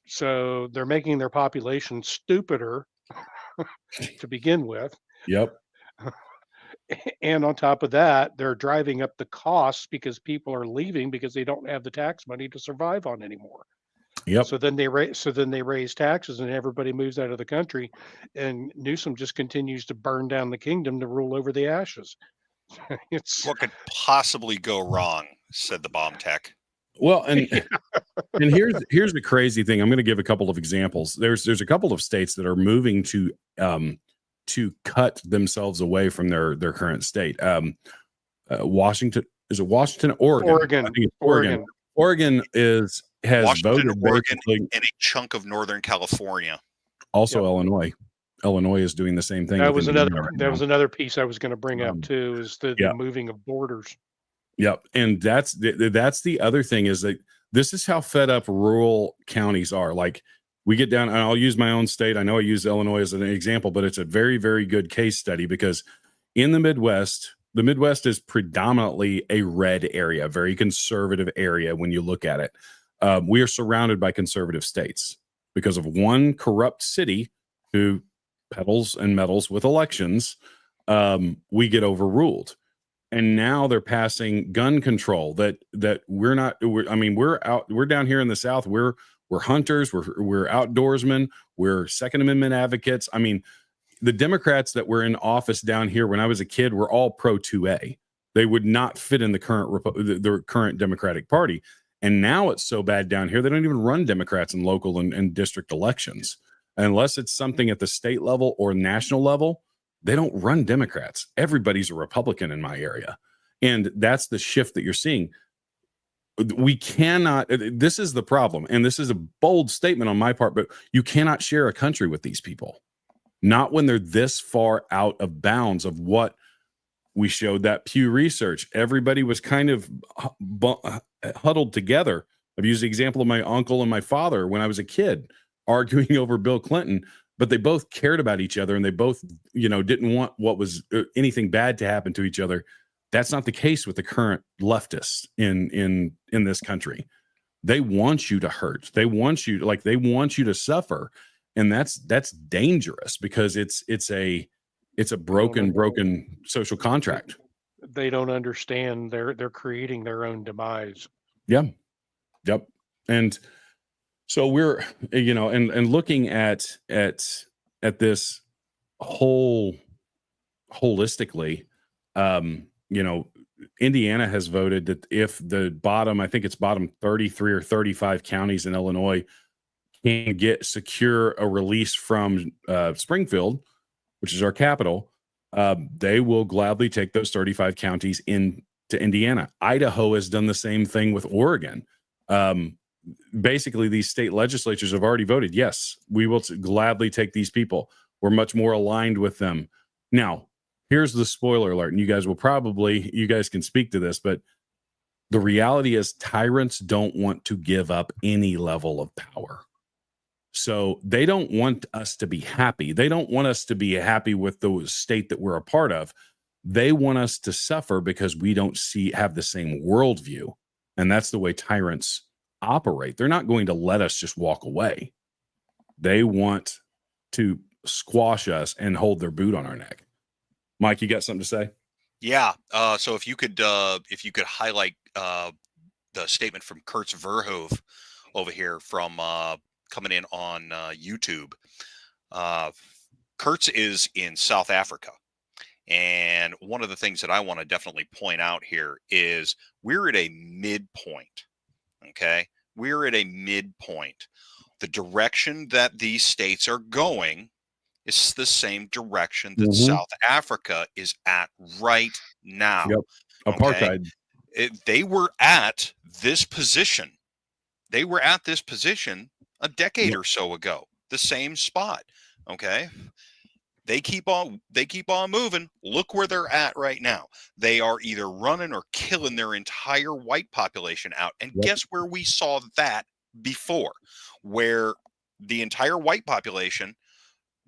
So they're making their population stupider to begin with. Yep. And on top of that, they're driving up the costs because people are leaving because they don't have the tax money to survive on anymore. Yep. So then they raise taxes and everybody moves out of the country, and Newsom just continues to burn down the kingdom to rule over the ashes. What could possibly go wrong, said the bomb tech. Well, and here's the crazy thing. I'm going to give a couple of examples. There's a couple of states that are moving to cut themselves away from their current state. Washington, is it Washington? Oregon. I think it's Oregon. Oregon has Washington, voted Oregon, and a chunk of Northern California. Also, Illinois. Illinois is doing the same thing. That was another piece I was going to bring up too, is the moving of borders. Yep. And that's the other thing, is that this is how fed up rural counties are. Like, we get down, and I'll use my own state. I know I use Illinois as an example, but it's a very, very good case study, because in the Midwest is predominantly a red area, a very conservative area when you look at it. We are surrounded by conservative states because of one corrupt city who peddles and meddles with elections. We get overruled. And now they're passing gun control that we're down here in the South. We're hunters. We're outdoorsmen. We're Second Amendment advocates. I mean, the Democrats that were in office down here when I was a kid were all pro 2A. They would not fit in the current Democratic Party. And now it's so bad down here, they don't even run Democrats in local and district elections. Unless it's something at the state level or national level, they don't run Democrats. Everybody's a Republican in my area. And that's the shift that you're seeing. we cannot, this is the problem, and this is a bold statement on my part, but you cannot share a country with these people, not when they're this far out of bounds of what we showed. That Pew Research, everybody was kind of huddled together. I've used the example of my uncle and my father when I was a kid arguing over Bill Clinton, but they both cared about each other, and they both, didn't want what was anything bad to happen to each other. That's not the case with the current leftists in this country. They want you to hurt. They want you to suffer, and that's dangerous, because it's a broken social contract. They don't understand. They're creating their own demise. Yeah. Yep. And so we're, and looking at this holistically, Indiana has voted that if I think it's bottom 33 or 35 counties in Illinois can secure a release from Springfield, which is our capital, they will gladly take those 35 counties into Indiana. Idaho has done the same thing with Oregon. Basically, these state legislatures have already voted, yes, we will gladly take these people. We're much more aligned with them. Now, here's the spoiler alert, and you guys can speak to this, but the reality is tyrants don't want to give up any level of power. So they don't want us to be happy. They don't want us to be happy with the state that we're a part of. They want us to suffer because we don't have the same worldview. And that's the way tyrants operate. They're not going to let us just walk away. They want to squash us and hold their boot on our neck. Mike, you got something to say? Yeah. So if you could highlight the statement from Kurtz Verhoeven over here from coming in on YouTube. Kurtz is in South Africa. And one of the things that I want to definitely point out here is we're at a midpoint. Okay. We're at a midpoint. The direction that these states are going is the same direction that South Africa is at right now. Yep. Apartheid. Okay? They were at this position. They were at this position a decade or so ago. The same spot. Okay. They keep on moving. Look where they're at right now. They are either running or killing their entire white population out. And guess where we saw that before? Where the entire white population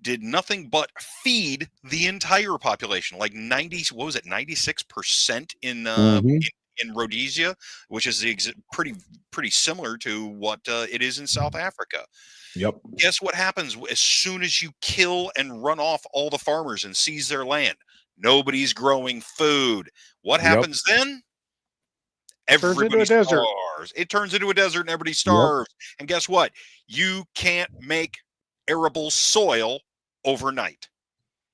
did nothing but feed the entire population. Like 96% in Rhodesia, which is pretty similar to what it is in South Africa. Yep. Guess what happens as soon as you kill and run off all the farmers and seize their land? Nobody's growing food. What happens then? Everybody starves. It turns into a desert and everybody starves. And guess what? You can't make arable soil overnight.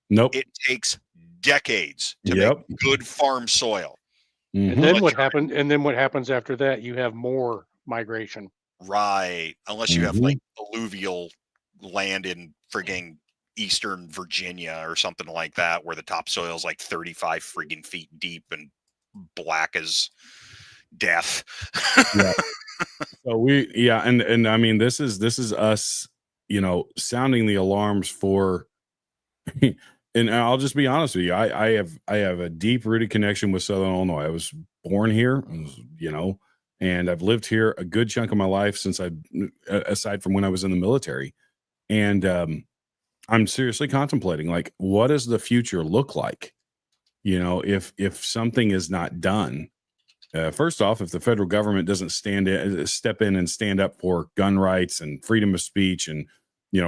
Nope. It takes decades to make good farm soil. And then what happened? And then what happens after that? You have more migration. Right. Unless you have like alluvial land in frigging Eastern Virginia or something like that, where the topsoil is like 35 frigging feet deep and black as death. So and I mean, this is us, sounding the alarms for, and I'll just be honest with you. I have a deep rooted connection with Southern Illinois. I was born here, and I've lived here a good chunk of my life since aside from when I was in the military. And I'm seriously contemplating, like, what does the future look like? If something is not done. First off, if the federal government doesn't step in and stand up for gun rights and freedom of speech and,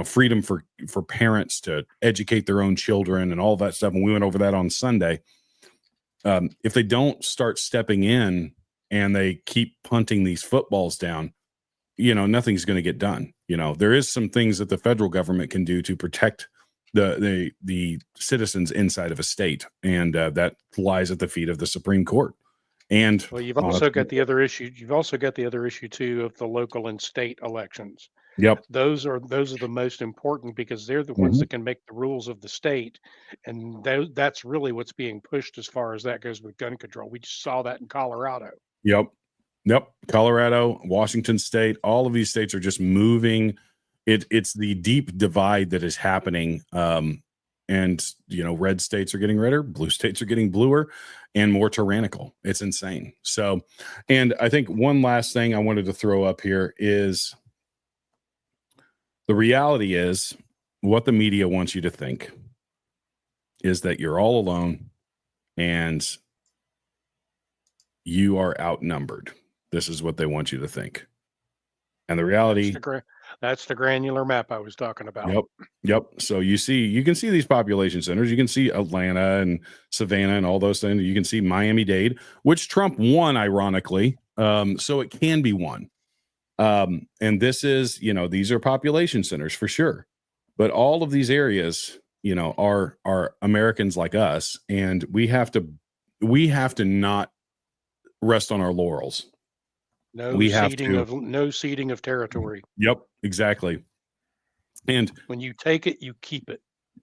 freedom for parents to educate their own children and all that stuff. And we went over that on Sunday. If they don't start stepping in and they keep punting these footballs down, nothing's going to get done. There is some things that the federal government can do to protect the citizens inside of a state. And that lies at the feet of the Supreme Court. And you've also got the other issue. You've also got the other issue too of the local and state elections. Yep. Those are the most important because they're the ones that can make the rules of the state. And that's really what's being pushed as far as that goes with gun control. We just saw that in Colorado. Yep. Yep. Colorado, Washington State, all of these states are just moving. It's the deep divide that is happening. And, red states are getting redder, blue states are getting bluer and more tyrannical. It's insane. So, and I think one last thing I wanted to throw up here is the reality is what the media wants you to think is that you're all alone and you are outnumbered. This is what they want you to think. And the reality, that's the granular map I was talking about. Yep. So you can see these population centers. You can see Atlanta and Savannah and all those things. You can see Miami-Dade, which Trump won, ironically. So it can be won. And this is, these are population centers for sure. But all of these areas, are Americans like us, and we have to not rest on our laurels. No ceding of territory. Yep, exactly. And when you take it, you keep it.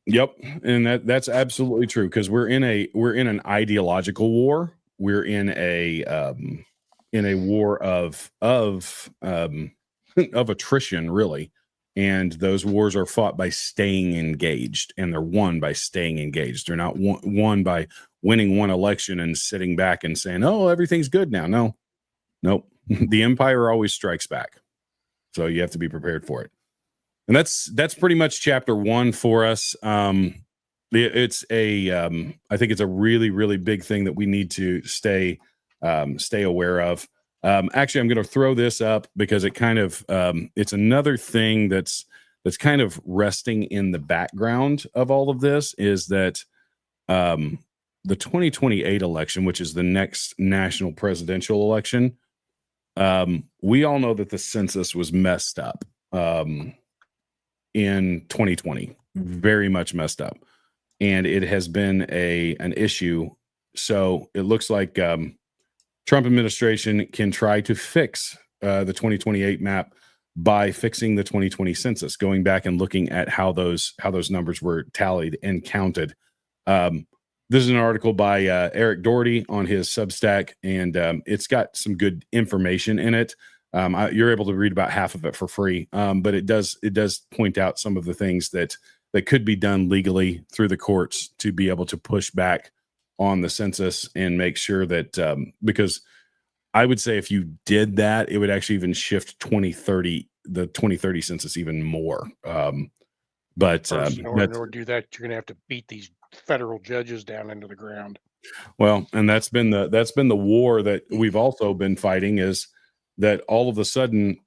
Yep, and that's absolutely true, because we're in an ideological war. We're in a war of attrition, really. And those wars are fought by staying engaged, and they're won by staying engaged. They're not won by winning one election and sitting back and saying, "Oh, everything's good now." Nope. The empire always strikes back. So you have to be prepared for it. And that's pretty much chapter 1 for us. It's I think it's a really, really big thing that we need to stay aware of. Actually, I'm going to throw this up because it kind of it's another thing that's kind of resting in the background of all of this, is that the 2028 election, which is the next national presidential election, we all know that the census was messed up in 2020, very much messed up, and it has been an issue. So it looks like Trump administration can try to fix the 2028 map by fixing the 2020 census, going back and looking at how those numbers were tallied and counted. This is an article by Eric Doherty on his Substack, and it's got some good information in it. You're able to read about half of it for free, but it does point out some of the things that could be done legally through the courts to be able to push back on the census and make sure that because I would say if you did that, it would actually even shift the 2030 census even more. But in order to do that, you're going to have to beat these federal judges down into the ground. Well, and that's been the war that we've also been fighting, is that all of a sudden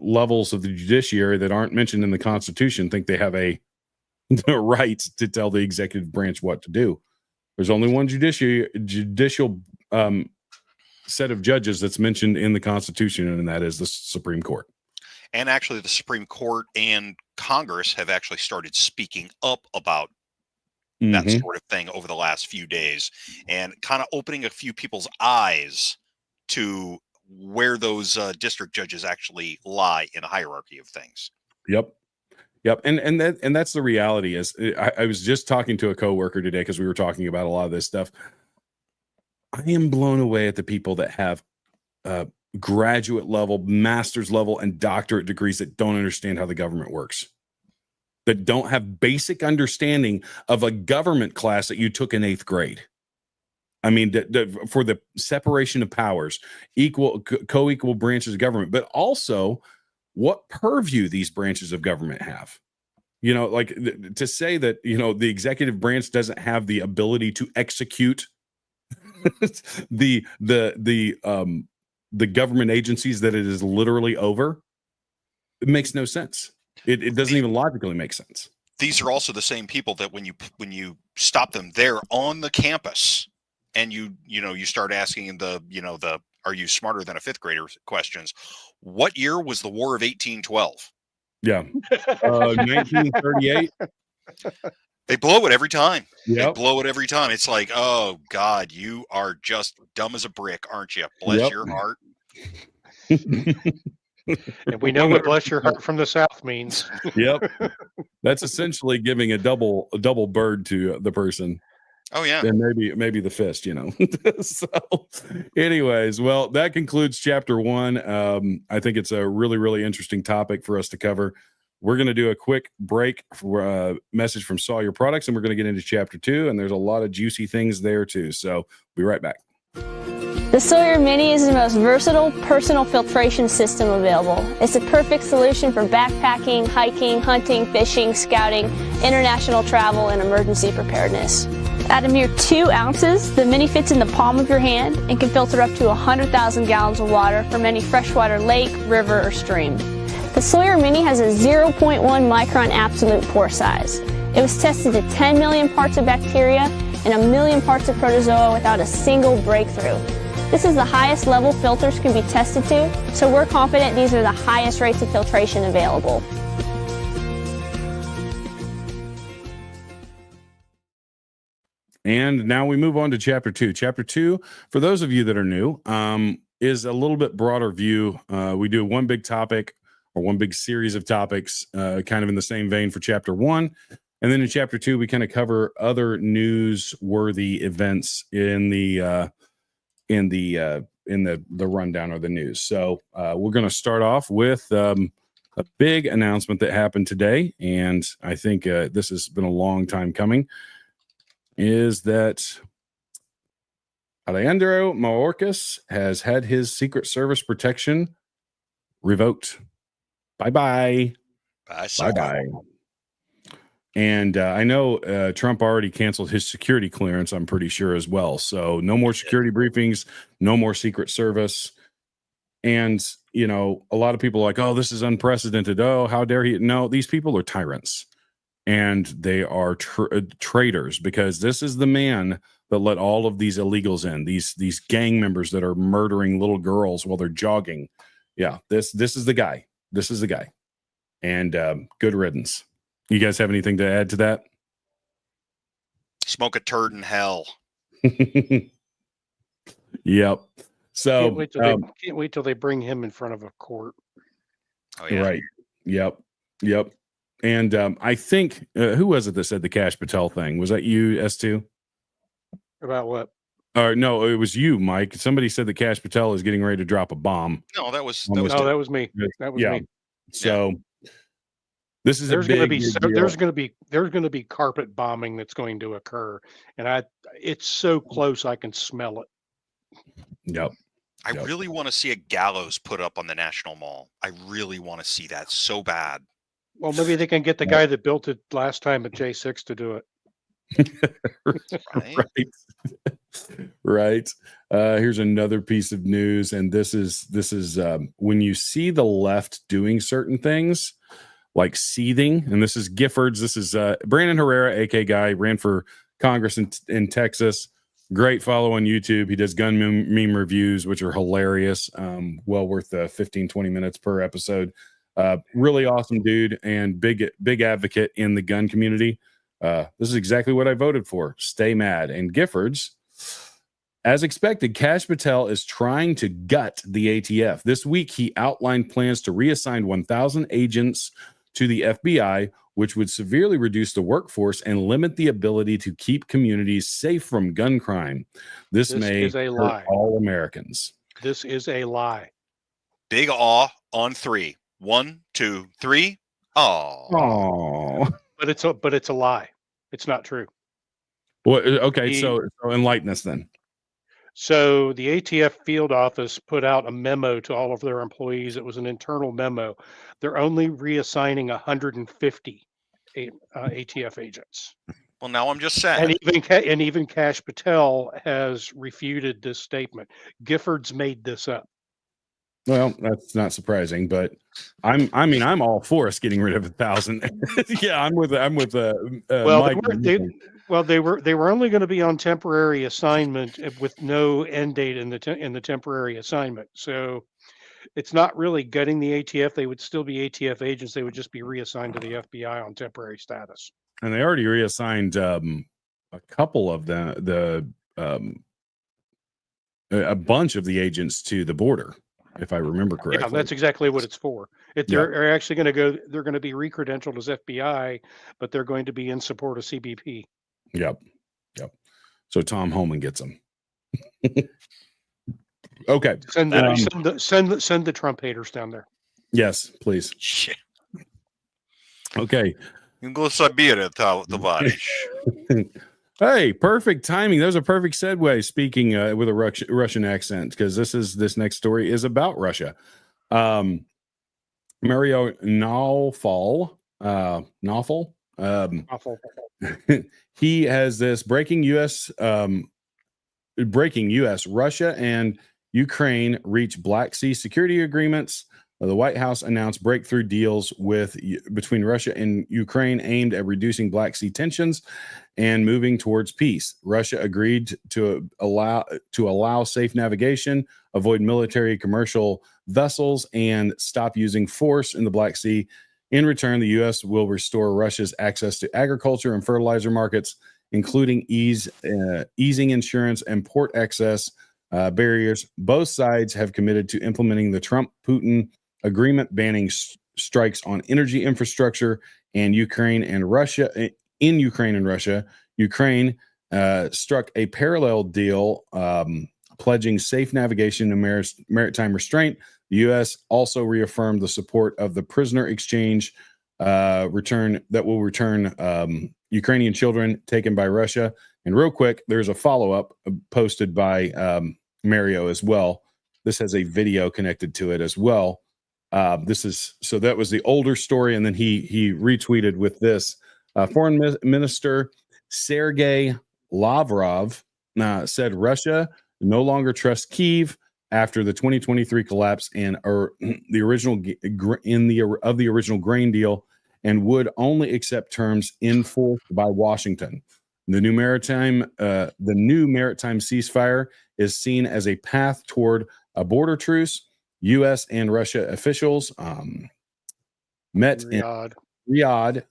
levels of the judiciary that aren't mentioned in the Constitution think they have the right to tell the executive branch what to do. There's only one judicial set of judges that's mentioned in the Constitution, and that is the Supreme Court. And actually, the Supreme Court and Congress have actually started speaking up about that sort of thing over the last few days, and kind of opening a few people's eyes to where those district judges actually lie in a hierarchy of things. Yep. And that's the reality. Is I was just talking to a coworker today, because we were talking about a lot of this stuff. I am blown away at the people that have graduate level, master's level, and doctorate degrees that don't understand how the government works, that don't have basic understanding of a government class that you took in 8th grade. I mean, for the separation of powers, co-equal branches of government, but also what purview these branches of government have. Like to say that, the executive branch doesn't have the ability to execute the government agencies that it is literally over, it makes no sense. It doesn't even logically make sense. These are also the same people that when you stop them there on the campus, and you start asking the are you smarter than a 5th grader questions. What year was the War of 1812? Yeah. 1938. They blow it every time. Yep. They blow it every time. It's like, oh God, you are just dumb as a brick, aren't you? Bless your heart. And we know what bless your heart from the South means. Yep. That's essentially giving a double bird to the person. Oh yeah. And maybe the fist, So anyways, well, that concludes chapter 1. I think it's a really, really interesting topic for us to cover. We're going to do a quick break for a message from Sawyer Products, and we're going to get into chapter 2, and there's a lot of juicy things there too. So be right back. The Sawyer Mini is the most versatile personal filtration system available. It's a perfect solution for backpacking, hiking, hunting, fishing, scouting, international travel, and emergency preparedness. At a mere 2 ounces, the Mini fits in the palm of your hand and can filter up to 100,000 gallons of water from any freshwater lake, river, or stream. The Sawyer Mini has a 0.1 micron absolute pore size. It was tested to 10 million parts of bacteria and 1 million parts of protozoa without a single breakthrough. This is the highest level filters can be tested to, so we're confident these are the highest rates of filtration available. And now we move on to chapter 2. Chapter 2, for those of you that are new, is a little bit broader view. We do one big topic or one big series of topics, kind of in the same vein for chapter 1. And then in chapter 2, we kind of cover other newsworthy events in the rundown or the news. So we're going to start off with a big announcement that happened today, and I think this has been a long time coming. Is that Alejandro Mayorkas has had his Secret Service protection revoked. Bye-bye. Bye-bye. And I know Trump already canceled his security clearance, I'm pretty sure, as well. So no more security briefings, no more Secret Service. And, a lot of people are like, oh, this is unprecedented. Oh, how dare he? No, these people are tyrants. And they are traitors, because this is the man that let all of these illegals in, these gang members that are murdering little girls while they're jogging. Yeah, this is the guy. This is the guy. And good riddance. You guys have anything to add to that? Smoke a turd in hell. Yep. So can't wait till they bring him in front of a court. Oh yeah. Right. Yep. And I think, who was it that said the Kash Patel thing? Was that you, S2? About what? No, it was you, Mike. Somebody said that Kash Patel is getting ready to drop a bomb. No, that was me. That was me. So this is there's going to be carpet bombing that's going to occur, and it's so close I can smell it. Yep. I really want to see a gallows put up on the National Mall. I really want to see that so bad. Well, maybe they can get the guy that built it last time at J6 to do it. Right. Here's another piece of news, and this is when you see the left doing certain things like seething, and this is Giffords. This is Brandon Herrera, AK guy, ran for Congress in Texas. Great follow on YouTube. He does gun meme reviews, which are hilarious. Well worth 15-20 minutes per episode. Really awesome dude and big advocate in the gun community. This is exactly what I voted for. Stay mad. And Giffords, as expected, Kash Patel is trying to gut the ATF. This week, he outlined plans to reassign 1,000 agents to the FBI, which would severely reduce the workforce and limit the ability to keep communities safe from gun crime. This may is a lie. All Americans. This is a lie. Big awe on 3. 1, 2, 3. Oh. But it's a lie. It's not true. Well, okay, so enlighten us then. So the ATF field office put out a memo to all of their employees. It was an internal memo. They're only reassigning 150 ATF agents. Well, now I'm just saying. And even Kash Patel has refuted this statement. Giffords made this up. Well, that's not surprising, but I'm all for us getting rid of 1,000. Yeah, I'm with Mike. They were only going to be on temporary assignment with no end date in the temporary assignment. So it's not really gutting the ATF. They would still be ATF agents. They would just be reassigned to the FBI on temporary status. And they already reassigned a couple of a bunch of the agents to the border, if I remember correctly. Yeah, that's exactly what it's for. They're actually going to go. They're going to be recredentialed as FBI, but they're going to be in support of CBP. Yep. So Tom Homan gets them. Okay. Send the Trump haters down there. Yes, please. Shit. Okay. Tоварищ. Hey, perfect timing. That was a perfect segue. Speaking with a Russian accent, because this next story is about Russia. Mario Nawfal, Awful. he has this breaking U.S. Russia and Ukraine reach Black Sea security agreements. The White House announced breakthrough deals between Russia and Ukraine aimed at reducing Black Sea tensions and moving towards peace. Russia agreed to allow safe navigation, avoid military commercial vessels, and stop using force in the Black Sea. In return, the U.S. will restore Russia's access to agriculture and fertilizer markets, including easing insurance and port access barriers. Both sides have committed to implementing the Trump-Putin agreement banning strikes on energy infrastructure and Ukraine and Russia. In Ukraine and Russia, Ukraine struck a parallel deal pledging safe navigation and maritime restraint. The U.S. also reaffirmed the support of the prisoner exchange return Ukrainian children taken by Russia. And real quick, there's a follow-up posted by Mario as well. This has a video connected to it as well. That was the older story, and then he retweeted with this. Foreign Minister Sergei Lavrov said Russia no longer trusts Kyiv after the 2023 collapse of the original grain deal, and would only accept terms enforced by Washington. The new maritime ceasefire is seen as a path toward a border truce. U.S. and Russia officials met in Riyadh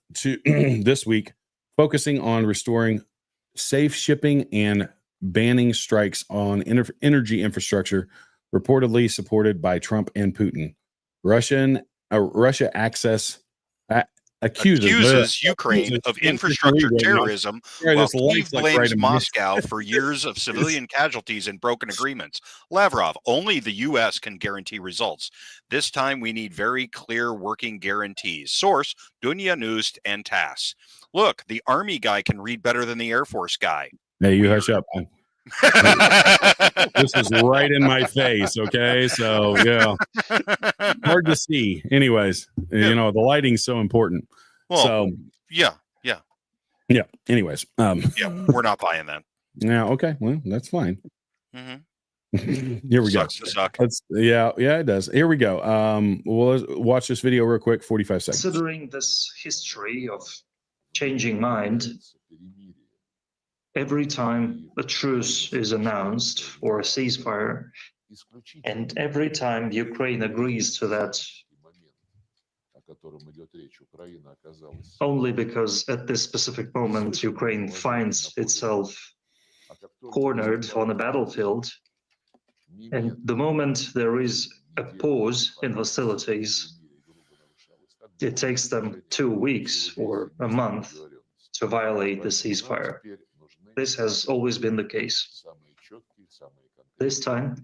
this week, focusing on restoring safe shipping and banning strikes on energy infrastructure, reportedly supported by Trump and Putin. Russia accuses Ukraine of infrastructure terrorism, while Kyiv blames Moscow for years of civilian casualties and broken agreements. Lavrov, only the U.S. can guarantee results. This time we need very clear working guarantees. Source, Dunya News and TASS. Look, the Army guy can read better than the Air Force guy. Hey, you hush up. This is right in my face, okay? So, yeah. Hard to see. Anyways, the lighting's so important. Well, so, yeah. Anyways, we're not buying that. Yeah, okay. Well, that's fine. Mm-hmm. Here we Sucks go. To suck. Yeah, it does. Here we go. We'll watch this video real quick, 45 seconds. Considering this history of changing mind, every time a truce is announced or a ceasefire, and every time Ukraine agrees to that, only because at this specific moment Ukraine finds itself cornered on a battlefield, and the moment there is a pause in hostilities, it takes them 2 weeks or a month to violate the ceasefire. This has always been the case. This time,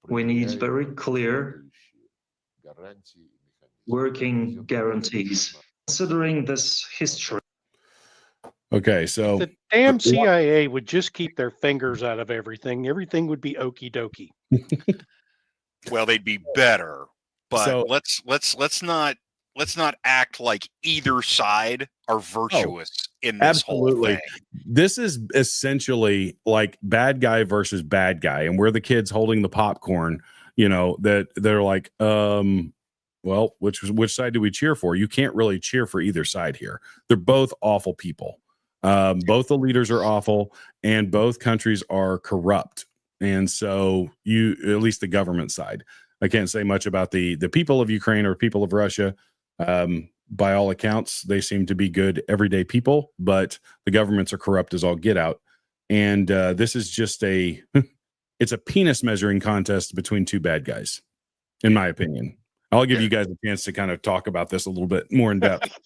we need very clear working guarantees. Considering this history. Okay, so the damn CIA would just keep their fingers out of everything. Everything would be okie dokie. Well, they'd be better, but So- let's not act like either side are virtuous in this absolutely. whole thing. This is essentially like bad guy versus bad guy, and we're the kids holding the popcorn, that they're like, well, which side do we cheer for? You can't really cheer for either side here. They're both awful people. Both the leaders are awful, and both countries are corrupt. And so at least the government side. I can't say much about the people of Ukraine or people of Russia. By all accounts, they seem to be good, everyday people, but the governments are corrupt as all get out. And this is just it's a penis measuring contest between two bad guys, in my opinion. I'll give you guys a chance to kind of talk about this a little bit more in depth.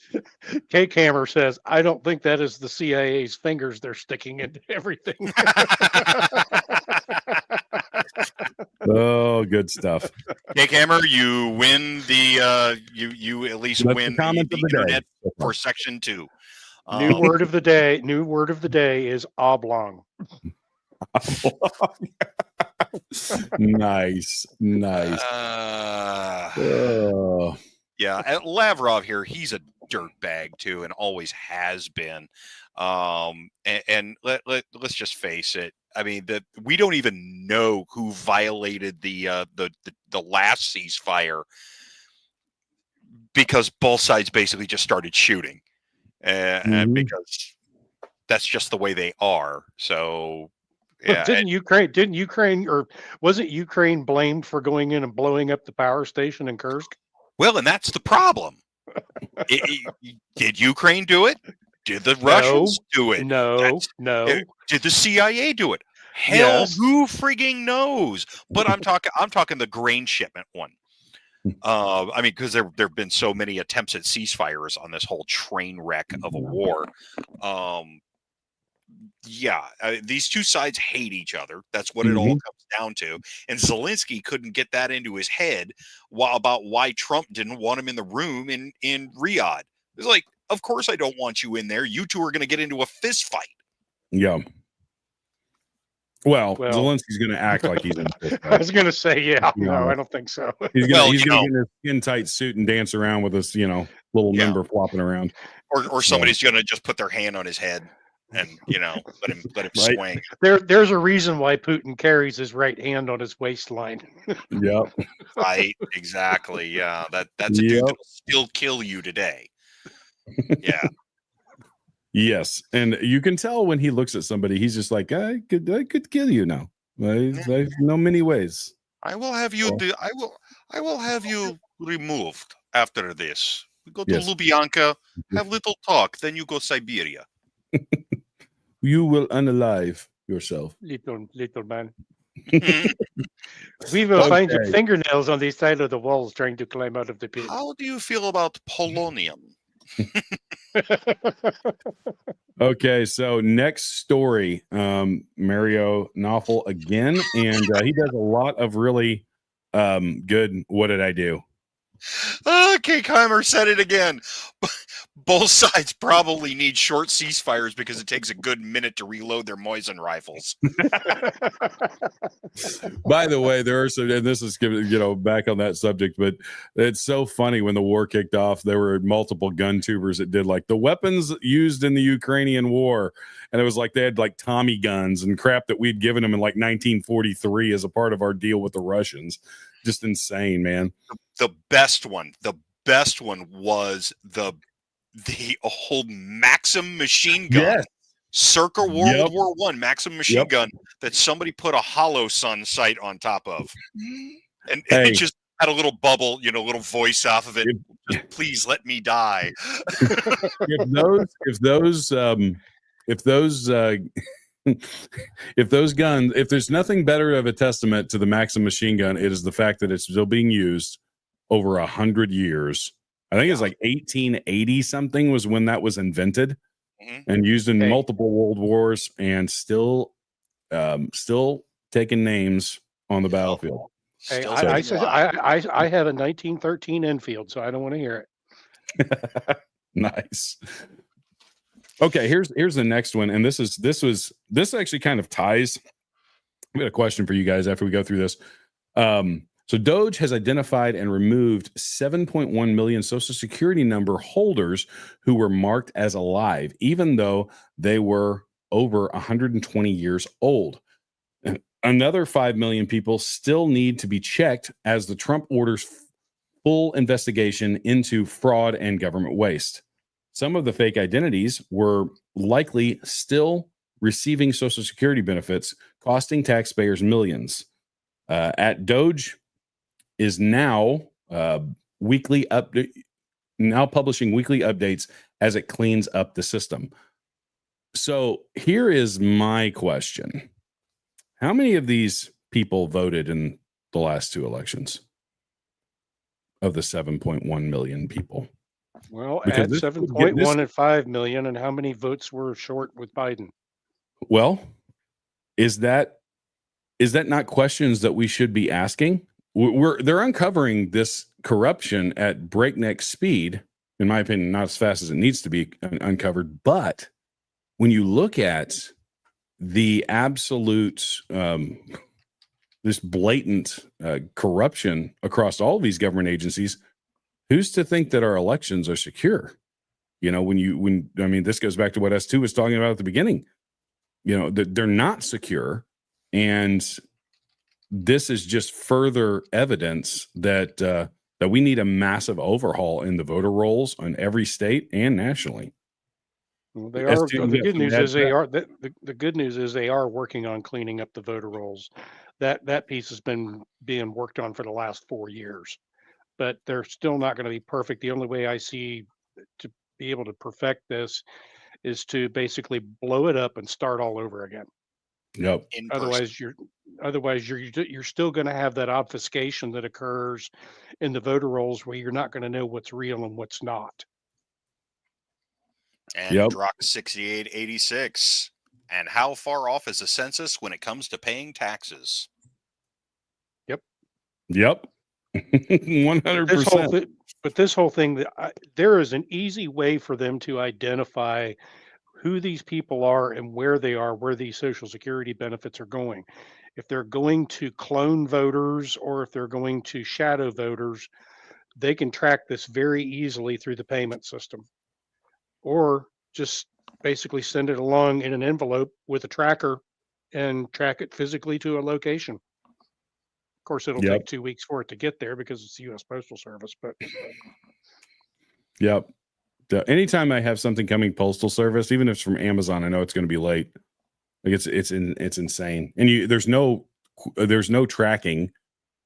Kay Hammer says, I don't think that is the CIA's fingers they're sticking into everything. Oh, good stuff. Nick Hammer, you win the you at least That's win the comment the of the day internet so far. for section 2. New word of the day. New word of the day is oblong. Nice. Oh. Yeah, and Lavrov here, he's a dirtbag too, and always has been. And let's just face it. I mean, we don't even know who violated the last ceasefire, because both sides basically just started shooting, and because that's just the way they are. So. Yeah, Didn't Ukraine, or wasn't Ukraine blamed for going in and blowing up the power station in Kursk? Well, and that's the problem. Did Ukraine do it? Did the Russians do it? No. Did the CIA do it? Hell, Yes. who frigging knows? But I'm talking the grain shipment one. I mean, because there've been so many attempts at ceasefires on this whole train wreck of a war. These two sides hate each other. That's what it all comes down to. And Zelensky couldn't get that into his head about why Trump didn't want him in the room in Riyadh. It's like, of course I don't want you in there. You two are going to get into a fist fight. Yeah. Well, Zelensky's going to act like he's in a fist fight. I was going to say, no, I don't think so. He's going to get in his skin-tight suit and dance around with his, little member flopping around. Or somebody's going to just put their hand on his head and let him swing. There's a reason why Putin carries his right hand on his waistline. Yep. Right. Exactly. Yeah. That's a dude that'll still kill you today. Yeah. Yes, and you can tell when he looks at somebody, he's just like, I could kill you now. I know many ways. I will have you. I will have you removed after this. We go to Lubyanka, have little talk, then you go Siberia. You will unalive yourself, little man. We will find your fingernails on the side of the walls trying to climb out of the pit. How do you feel about polonium? Okay, so next story, Mario Knopfel again, and he does a lot of really good. What did I do? Keikheimer said it again. Both sides probably need short ceasefires because it takes a good minute to reload their Mosin rifles. By the way, there are some, and this is back on that subject, but it's so funny when the war kicked off, there were multiple gun tubers that did like the weapons used in the Ukrainian war, and it was like they had like Tommy guns and crap that we'd given them in like 1943 as a part of our deal with the Russians. Just insane, man. The best one was the old Maxim machine gun. Yes. Circa World War I Maxim machine gun that somebody put a hollow sun sight on top of. And it just had a little bubble, little voice off of it. Just, please let me die. If those guns, if there's nothing better of a testament to the Maxim machine gun, it is the fact that it's still being used over 100 years. I think it's like 1880 something was when that was invented and used in multiple world wars, and still taking names on the battlefield. Hey, I have a 1913 Enfield, so I don't want to hear it. Nice. Okay, here's the next one, and this actually kind of ties. I've got a question for you guys after we go through this. So Doge has identified and removed 7.1 million Social Security number holders who were marked as alive, even though they were over 120 years old. Another 5 million people still need to be checked as the Trump orders full investigation into fraud and government waste. Some of the fake identities were likely still receiving Social Security benefits, costing taxpayers millions. At Doge is now publishing weekly updates as it cleans up the system. So here is my question. How many of these people voted in the last two elections? of the 7.1 million people. Well, Because add this- 7.1 and 5 million, and how many votes were short with Biden? Well, is that not questions that we should be asking? They're uncovering this corruption at breakneck speed, in my opinion, not as fast as it needs to be uncovered. But when you look at the absolute, this blatant corruption across all of these government agencies, who's to think that our elections are secure? You know, this goes back to what S2 was talking about at the beginning. You know, they're not secure. And this is just further evidence that that we need a massive overhaul in the voter rolls in every state and nationally. Well, they are. The good news is they are. The good news is they are working on cleaning up the voter rolls. That piece has been being worked on for the last 4 years, but they're still not going to be perfect. The only way I see to be able to perfect this is to basically blow it up and start all over again. Yep. Otherwise, you're still going to have that obfuscation that occurs in the voter rolls where you're not going to know what's real and what's not. And Drock 6886. And how far off is the census when it comes to paying taxes? Yep. 100%. But this whole thing, there is an easy way for them to identify who these people are and where they are, where these Social Security benefits are going. If they're going to clone voters or if they're going to shadow voters, they can track this very easily through the payment system. Or just basically send it along in an envelope with a tracker and track it physically to a location. Of course, it'll take 2 weeks for it to get there because it's the U.S. Postal Service. But yep. Anytime I have something coming postal service, even if it's from Amazon, I know it's going to be late. Like it's insane. And there's no tracking.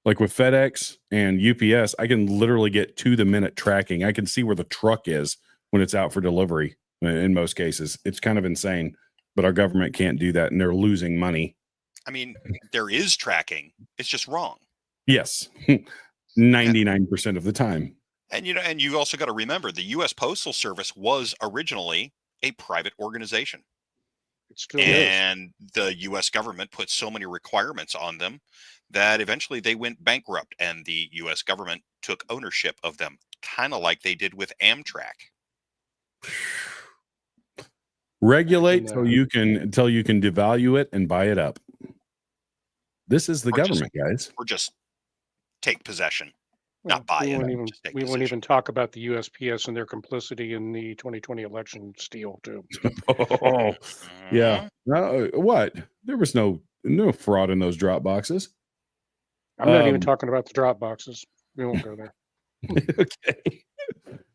Like with FedEx and UPS, I can literally get to the minute tracking. I can see where the truck is when it's out for delivery. In most cases, it's kind of insane. But our government can't do that, and they're losing money. I mean, there is tracking. It's just wrong. Yes, 99% of the time. And and you also got to remember the U.S. Postal Service was originally a private organization. It still and the U.S. government put so many requirements on them that eventually they went bankrupt, and the U.S. government took ownership of them, kind of like they did with Amtrak. Regulate until you can devalue it and buy it up. This is the government, guys. Or just take possession. Not buy it. We won't even talk about the USPS and their complicity in the 2020 election steal too. Oh, yeah. What? There was no fraud in those drop boxes. I'm not even talking about the drop boxes. We won't go there. Okay.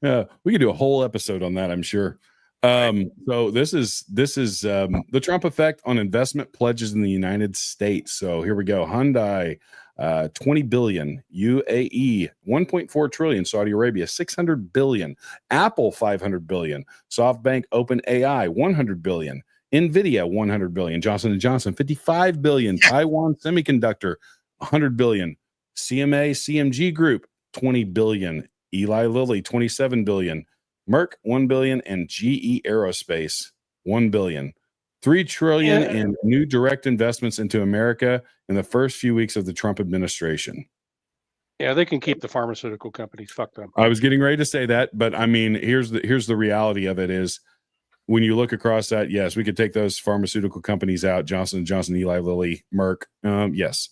Yeah, we could do a whole episode on that, I'm sure. So this is the Trump effect on investment pledges in the United States. So here we go. Hyundai, 20 billion, UAE, 1.4 trillion, Saudi Arabia, 600 billion, Apple, 500 billion, SoftBank, OpenAI, 100 billion, Nvidia, 100 billion, Johnson & Johnson, 55 billion, Taiwan Semiconductor, 100 billion, CMG Group, 20 billion, Eli Lilly, 27 billion, Merck, 1 billion, and GE Aerospace, 1 billion. 3 trillion in new direct investments into America in the first few weeks of the Trump administration. Yeah, they can keep the pharmaceutical companies. Fuck them. I was getting ready to say that, but I mean, here's the reality of it is when you look across that, yes, we could take those pharmaceutical companies out, Johnson & Johnson, Eli Lilly, Merck. Yes,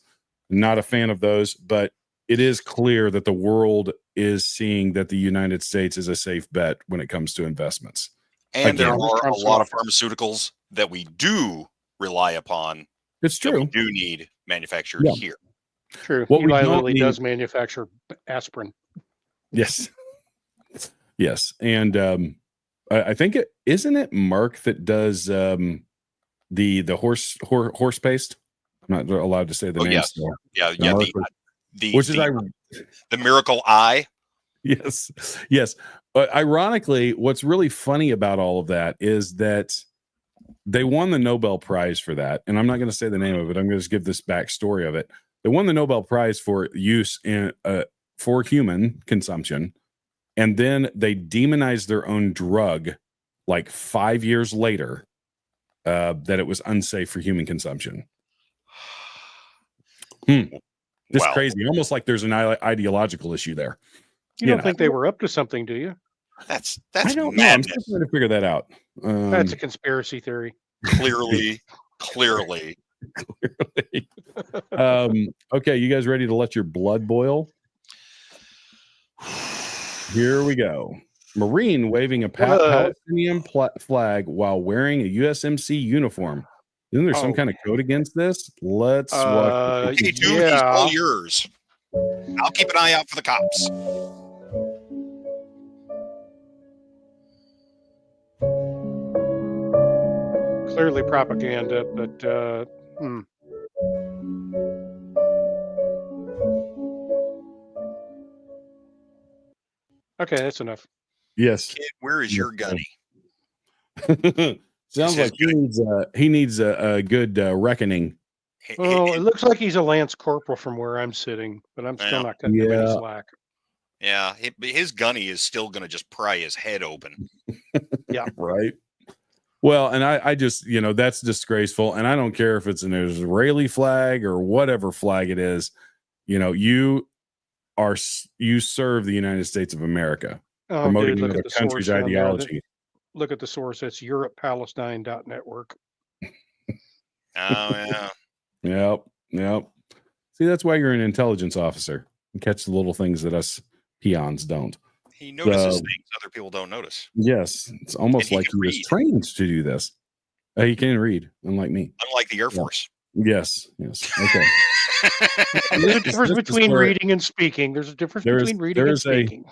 not a fan of those, but it is clear that the world is seeing that the United States is a safe bet when it comes to investments. And there are a lot of pharmaceuticals that we do rely upon. It's true. We do need manufactured here. True. Eli Lilly does manufacture aspirin. Yes. Yes. And I think isn't it Merck that does the horse paste? I'm not allowed to say the name. Yes. Yeah. Yeah. The Miracle Eye. Yes. Yes. Ironically, what's really funny about all of that is that they won the Nobel Prize for that. And I'm not going to say the name of it. I'm going to just give this backstory of it. They won the Nobel Prize for use in for human consumption, and then they demonized their own drug like 5 years later, that it was unsafe for human consumption. Just Wow. crazy. Almost like there's an ideological issue there. You don't think they were up to something, do you? That's I don't know. I'm madness. still trying to figure that out. That's a conspiracy theory. Clearly. Okay, you guys ready to let your blood boil? Here we go. Marine waving a Palestinian flag while wearing a USMC uniform. Isn't there some kind of code against this? Let's watch. Hey, dude, he's all yours. I'll keep an eye out for the cops. Clearly propaganda, but okay, that's enough. Yes. Kid, where is your gunny? Sounds like he needs a good reckoning. Well, it looks like he's a lance corporal from where I'm sitting, but I'm still not cutting him any slack. Yeah, his gunny is still going to just pry his head open. Yeah. Right. Well, and I just, that's disgraceful. And I don't care if it's an Israeli flag or whatever flag it is. You serve the United States of America, promoting the country's ideology. Look at the source. That's EuropePalestine.network. Oh, yeah. Yep. See, that's why you're an intelligence officer. You catch the little things that us peons don't. He notices things other people don't notice. Yes. It's almost like he was trained to do this. He can read, unlike me. Unlike the Air Force. Yes. Okay. There's a difference between reading and speaking. There's a difference between reading and speaking.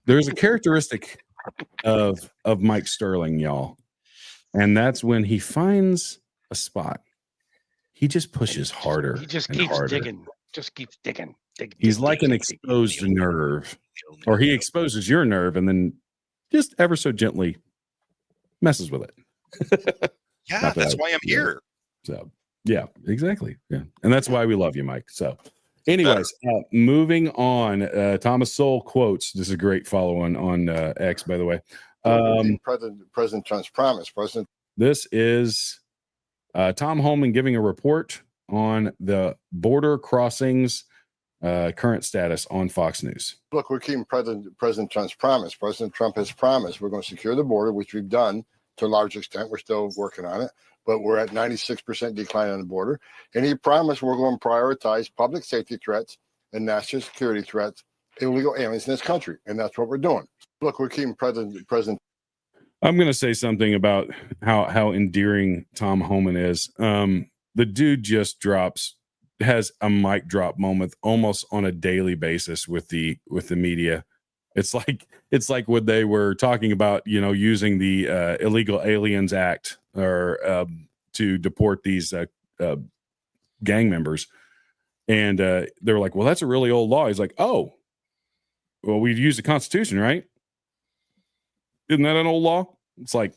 There's a characteristic of Mike Sterling, y'all. And that's when he finds a spot. He just pushes harder. He just keeps digging. Just keeps digging. He's like an exposed nerve. Or he exposes your nerve and then just ever so gently messes with it. Yeah, that's why I'm here. So, yeah, exactly. Yeah. And that's why we love you, Mike. So, anyways, moving on. Thomas Sowell quotes. This is a great follow on X, by the way. President Trump's promise. This is Tom Homan giving a report on the border crossings current status on Fox News. Look, we're keeping President Trump's promise. President Trump has promised we're going to secure the border, which we've done to a large extent. We're still working on it, but we're at 96% decline on the border. And he promised we're going to prioritize public safety threats and national security threats, illegal aliens in this country. And that's what we're doing. Look, we're keeping President. I'm going to say something about how endearing Tom Homan is. The dude just has a mic drop moment almost on a daily basis with the media. It's like when they were talking about, using the Illegal Aliens Act or to deport these gang members. And they were like, well, that's a really old law. He's like, oh, well, we've used the Constitution, right? Isn't that an old law? It's like,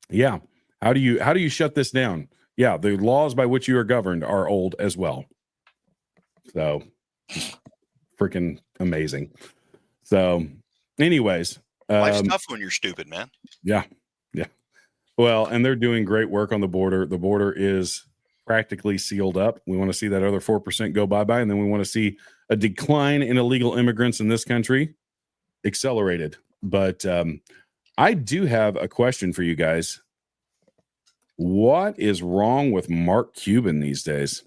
yeah. How do you shut this down? Yeah, the laws by which you are governed are old as well. So, freaking amazing. So, anyways, life's tough when you're stupid, man. Yeah. Well, and they're doing great work on the border. The border is practically sealed up. We want to see that other 4% go bye-bye, and then we want to see a decline in illegal immigrants in this country accelerated. But I do have a question for you guys. What is wrong with Mark Cuban these days?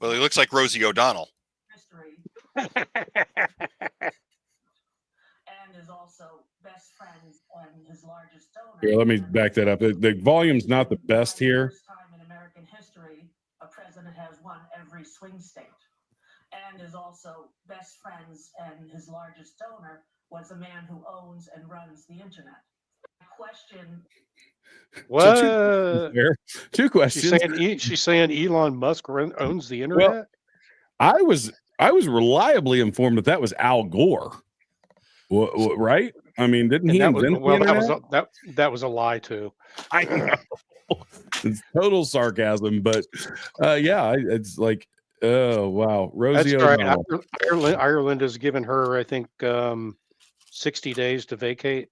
Well, he looks like Rosie O'Donnell. And is also best friends and his largest donor. Here, let me back that up. The volume's not the best here. First time in American history, a president has won every swing state. And is also best friends and his largest donor was a man who owns and runs the internet. Question. What? So two questions. She's saying Elon Musk owns the internet. Well, I was reliably informed that was Al Gore, right? I mean, didn't he invent the internet? That was a lie too. I know. It's total sarcasm, but yeah, it's like Oh wow, That's Rosie right. O'Donnell. Ireland has given her, I think, 60 days to vacate.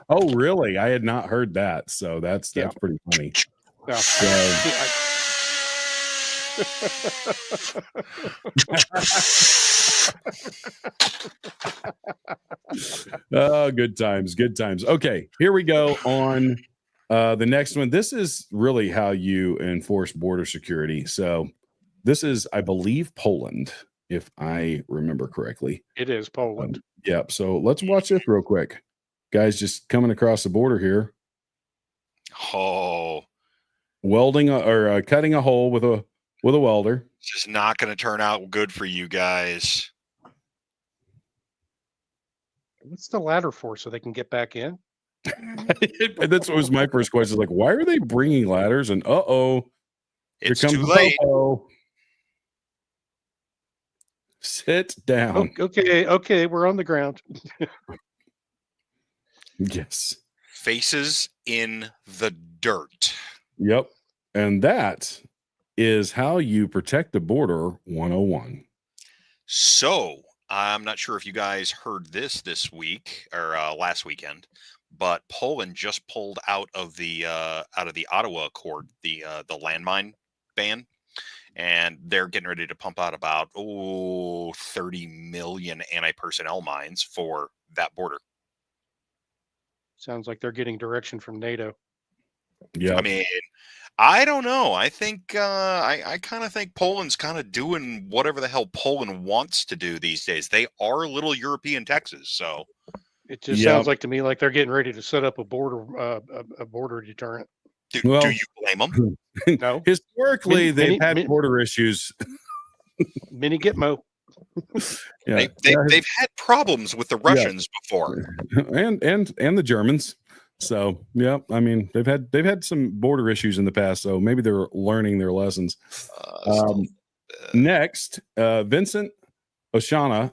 Oh really? I had not heard that. So that's Yeah. pretty funny. Yeah. Oh, good times, good times. Okay, here we go on the next one. This is really how you enforce border security. So this is, I believe, Poland, if I remember correctly. It is Poland. Yep. So let's watch this real quick. Guys just coming across the border here. Oh, Welding or cutting a hole with a welder. it's just not going to turn out good for you guys. What's the ladder for so they can get back in? That's what was my first question. Like, why are they bringing ladders? And It's here comes too the late. popo. Sit down. Okay, we're on the ground. Yes. Faces in the dirt. Yep. And that is how you protect the border 101. So I'm not sure if you guys heard this week or last weekend, but Poland just pulled out of the Ottawa Accord, the landmine ban, and they're getting ready to pump out about 30 million anti-personnel mines for that border. Sounds like they're getting direction from NATO. Yeah. I mean, I don't know. I think I kind of think Poland's kind of doing whatever the hell Poland wants to do these days. They are little European Texas, so It just sounds like to me like they're getting ready to set up a border deterrent. do Well- you blame them? No, Historically, they've had mini- border issues. Mini Gitmo. Yeah. They've had problems with the Russians before. and the Germans. So yeah, I mean they've had some border issues in the past, so maybe they're learning their lessons. Next, Vincent Oshana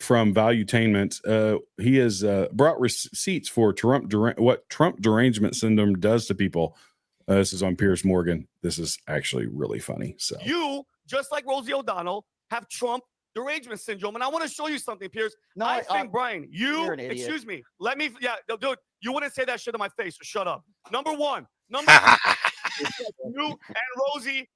from Valuetainment. He has brought receipts for what Trump derangement syndrome does to people. This is on Piers Morgan. This is actually really funny. So you, just like Rosie O'Donnell, have Trump derangement syndrome, and I want to show you something, Piers. No, I think, Brian, you're an idiot. excuse me, let me, dude, you wouldn't say that shit in my face, so shut up. Number two, you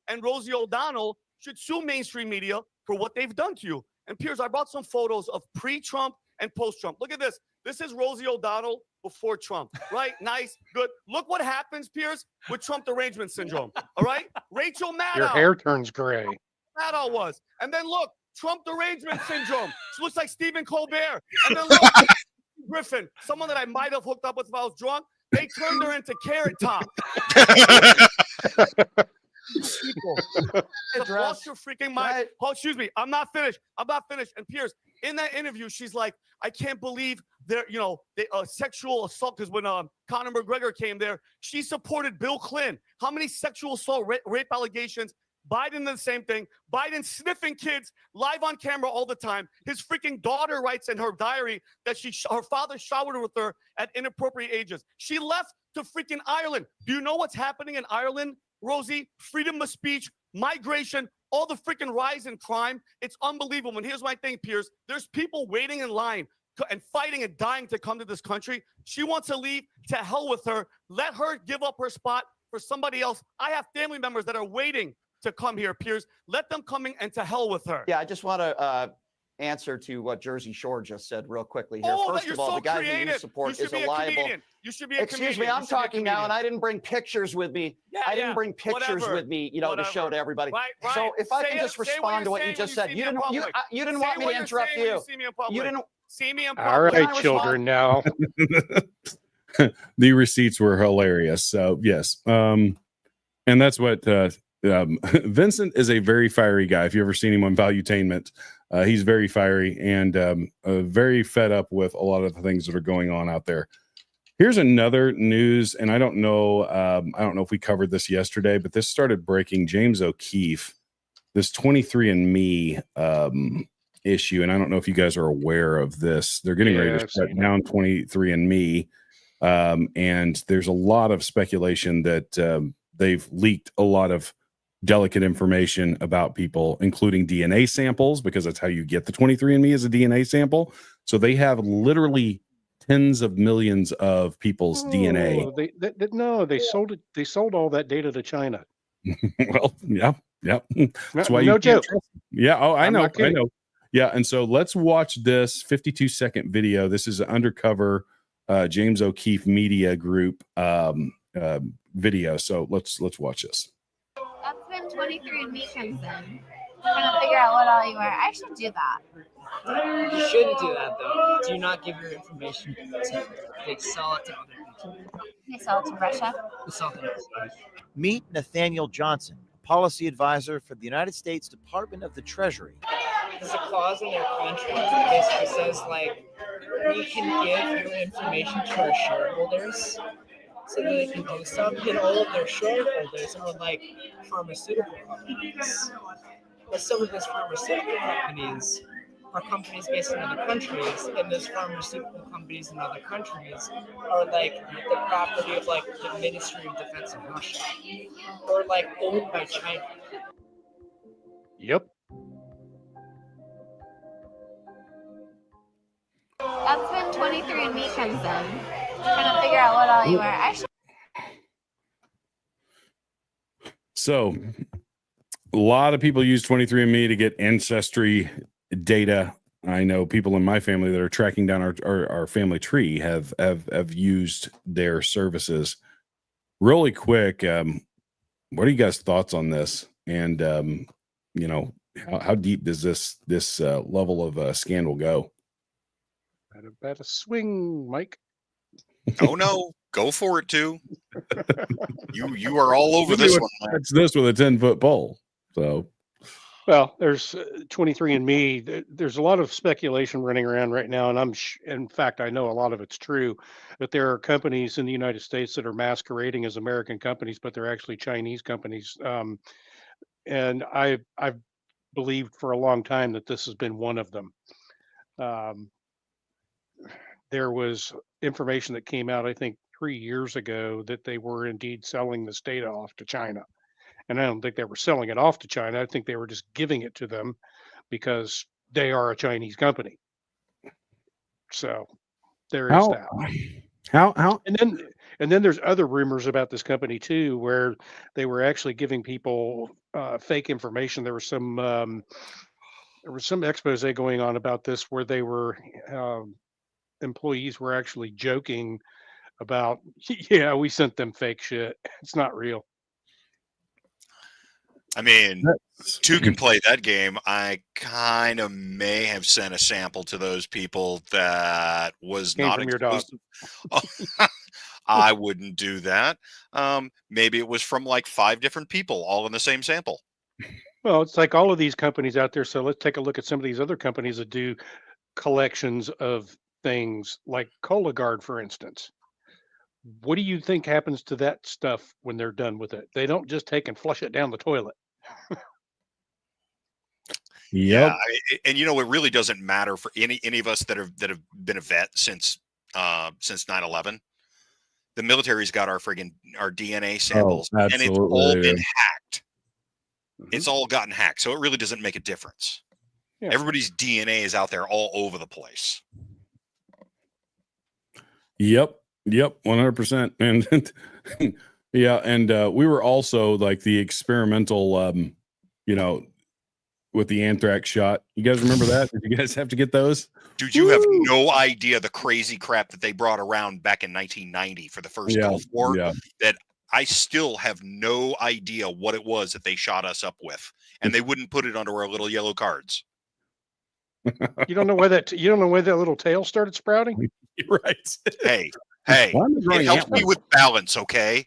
and Rosie O'Donnell should sue mainstream media for what they've done to you. And Piers, I brought some photos of pre-Trump and post-Trump. Look at this. This is Rosie O'Donnell before Trump, right? Nice, good. Look what happens, Piers, with Trump derangement syndrome, all right? Rachel Maddow. Your hair turns gray. Maddow was. And then look, Trump derangement syndrome. She looks like Stephen Colbert. And then look, Griffin, someone that I might have hooked up with if I was drunk. They turned her into Carrot Top. People, lost your freaking mind. Oh, excuse me, I'm not finished. And Piers, in that interview, she's like, I can't believe they're, sexual assault. Because when Conor McGregor came there, she supported Bill Clinton. How many sexual assault rape allegations? Biden did the same thing. Biden sniffing kids live on camera all the time. His freaking daughter writes in her diary that her father showered with her at inappropriate ages. She left to freaking Ireland. Do you know what's happening in Ireland, Rosie? Freedom of speech, migration, all the freaking rise in crime. It's unbelievable. And here's my thing, Piers. There's people waiting in line and fighting and dying to come to this country. She wants to leave. To hell with her. Let her give up her spot for somebody else. I have family members that are waiting to come here, Piers. Let them come in and to hell with her. Yeah, I just want to answer to what Jersey Shore just said real quickly here. Oh, First of all, so the guy creative. that you support You is should be a liable. comedian. You should be a Excuse comedian. me, I'm You should be a talking now, and comedian. I didn't bring pictures with me. I didn't bring pictures whatever. with me, to show to everybody. Right, So if I Say can it- just say what respond to you're what you saying just when said, you you see me in didn't public. you didn't Say want me what to you're interrupt saying when you. you see me in public. You didn't. See me in All public. right, respond? children, now. the receipts were hilarious. So yes, and that's what Vincent is a very fiery guy. If you ever seen him on Valuetainment, he's very fiery and very fed up with a lot of the things that are going on out there. Here's another news, and I don't know if we covered this yesterday, but this started breaking. James O'Keefe, this 23andMe issue, and I don't know if you guys are aware of this. They're getting ready to shut down 23andMe, and there's a lot of speculation that they've leaked a lot of delicate information about people, including DNA samples, because that's how you get the 23andMe is a DNA sample. So they have literally tens of millions of people's DNA. No, they sold it. They sold all that data to China. Well, yeah. That's why no you joke. Yeah. Oh, I I'm know. not kidding. Yeah. And so let's watch this 52-second video. This is an undercover James O'Keefe Media Group video. So let's watch this. That's when 23andMe comes in. Trying to figure out what all you are. I should do that. You shouldn't do that, though. Do not give your information to they sell it to other people. They sell it to Russia. They sell it to Russia. Meet Nathaniel Johnson, policy advisor for the United States Department of the Treasury. There's a clause in their contract that basically says, like, we can give your information to our shareholders so that they can do stuff, and all of their shareholders are like pharmaceutical companies. But some of those pharmaceutical companies are companies based in other countries, and those pharmaceutical companies in other countries are like the property of like the Ministry of Defense of Russia, or like owned by China. Yep. That's when 23andMe comes in. Trying to figure out what all you are. I should. So a lot of people use 23andMe to get ancestry data. I know people in my family that are tracking down our family tree have used their services. Really quick, what are you guys' thoughts on this? And you know, how deep does this level of scandal go? Better swing, Mike. Oh no, go for it too. You are all over this one. That's this with a 10-foot pole. So, well, there's 23andMe. There's a lot of speculation running around right now, and in fact, I know a lot of it's true. That there are companies in the United States that are masquerading as American companies, but they're actually Chinese companies. And I've believed for a long time that this has been one of them. There was information that came out, I think, 3 years ago that they were indeed selling this data off to China. And I don't think they were selling it off to China. I think they were just giving it to them because they are a Chinese company. So there is that. How? And then there's other rumors about this company too, where they were actually giving people fake information. There was some expose going on about this where they were employees were actually joking about, yeah, we sent them fake shit. It's not real. I mean, two can play that game. I kind of may have sent a sample to those people that was Came not from your dog. exclusive. I wouldn't do that. Maybe it was from like 5 different people all in the same sample. Well, it's like all of these companies out there. So let's take a look at some of these other companies that do collections of things like Cologuard, for instance. What do you think happens to that stuff when they're done with it? They don't just take and flush it down the toilet. Yep. Yeah, and you know, it really doesn't matter for any of us that have been a vet since 9/11. The military's got our DNA samples, and it's all been hacked. It's all gotten hacked, so it really doesn't make a difference. Yeah. Everybody's DNA is out there all over the place. Yep, 100%. And yeah, and we were also like the experimental, you know, with the anthrax shot. You guys remember that? Did you guys have to get those? Dude, you have no idea the crazy crap that they brought around back in 1990 for the first Gulf War. Yeah. That I still have no idea what it was that they shot us up with, and they wouldn't put it under our little yellow cards. You don't know why that little tail started sprouting? You're right. Hey, it helps me with balance, okay?